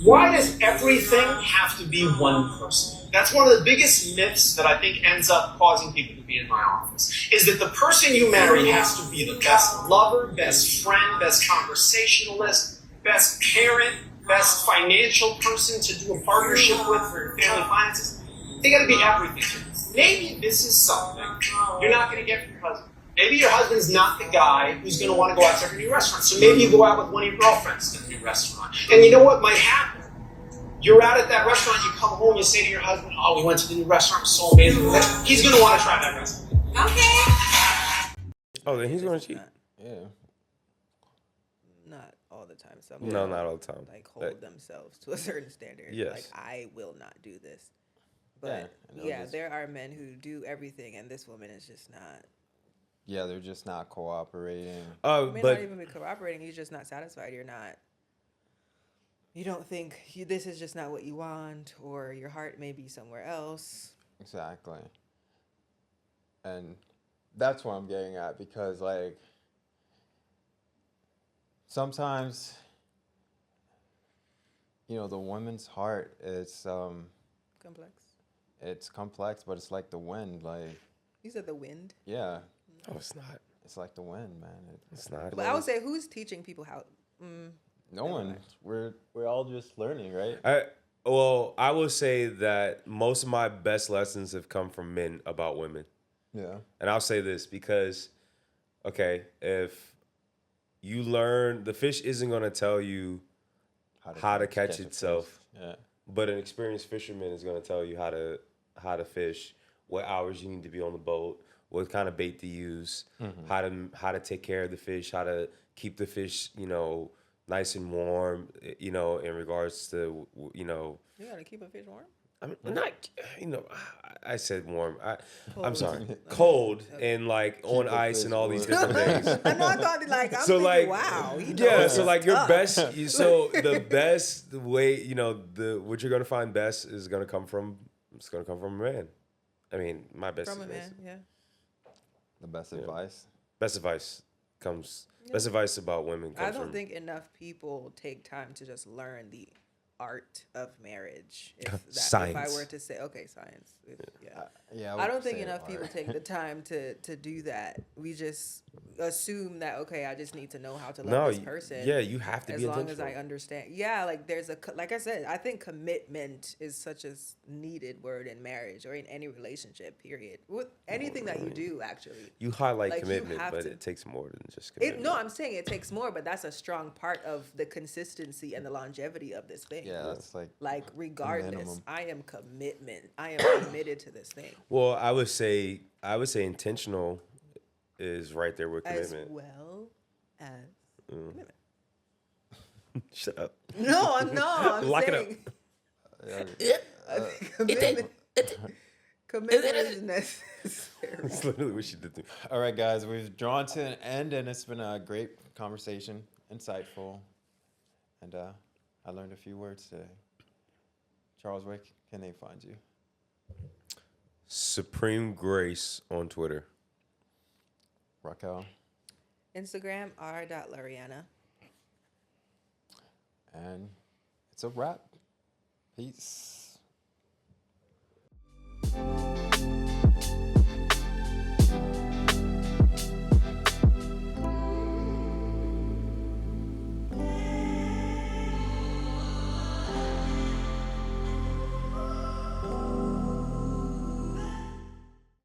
why does everything have to be one person? That's one of the biggest myths that I think ends up causing people to be in my office, is that the person you marry has to be the best lover, best friend, best conversationalist, best parent, best financial person to do a partnership with for family finances. They got to be everything. Maybe this is something you're not going to get from your husband. Maybe your husband's not the guy who's going to want to go out to every new restaurant. So maybe you go out with one of your girlfriends to a new restaurant. And you know what might happen? You're out at that restaurant, you come home, you say to your husband, oh, we went to the new restaurant, it was so amazing. He's going to want to try that restaurant. Okay. Oh, then he's going to cheat. Yeah. Not all the time. Some No, people, not all the time. like hold themselves to a certain standard. Yes. Like I will not do this. Yeah, But and they'll yeah, just- there are men who do everything, and this woman is just not. Yeah, they're just not cooperating. You may But not even be cooperating. You're just not satisfied. You're not. You don't think this is just not what you want, or your heart may be somewhere else. Exactly. And that's what I'm getting at because, like, sometimes, the woman's heart is, Complex. it's complex, but it's like the wind. Like, You said the wind. yeah, no, it's not. it's like the wind, man. It's not. But I would say, who's teaching people how? No one. We're all just learning, right? I will say that most of my best lessons have come from men about women. Yeah. And I'll say this because, okay, if you learn, the fish isn't going to tell you how to catch a itself, fish. Yeah. but an experienced fisherman is going to tell you how to fish, what hours you need to be on the boat, what kind of bait to use, how to take care of the fish, how to keep the fish, nice and warm, in regards to, You gotta keep a fish warm. I mean, not, I said warm. I'm Cold. sorry, Okay. cold Okay. and like on the ice fish and all these warm. different things. I know. I thought like I'm So thinking, like, wow. so like your best, so the best way, what you're gonna find best is gonna come from, a man. I mean, my best From a advice. man, yeah. The best advice. Best advice comes. Best advice about women comes I don't from. think enough people take time to just learn the art of marriage. If I Science. were to say, okay, science. Yeah. Yeah, I don't would think say enough art. people take the time to do that. We just assume that, okay, I just need to know how to love this person. Yeah, you have to as be long as intentional. I understand. Yeah, like like I said, I think commitment is such a needed word in marriage or in any relationship, period. With anything that you do, actually. You highlight Like, you commitment, have but to- it takes more than just commitment. No, I'm saying it takes more, but that's a strong part of the consistency and the longevity of this thing. Yeah, that's Like regardless, minimum. I am committed to this thing Well, I would say intentional is right there with as commitment. well as commitment. Shut up. No, I'm Lock it up. saying commitment. Commitment is necessary. That's literally what she did to me. All right, guys, we've drawn to an end, and it's been a great conversation, insightful, and I learned a few words today. Charles, where can they find you? Supreme Grace on Twitter. Raquel. Instagram r.lariana. And it's a wrap. Peace.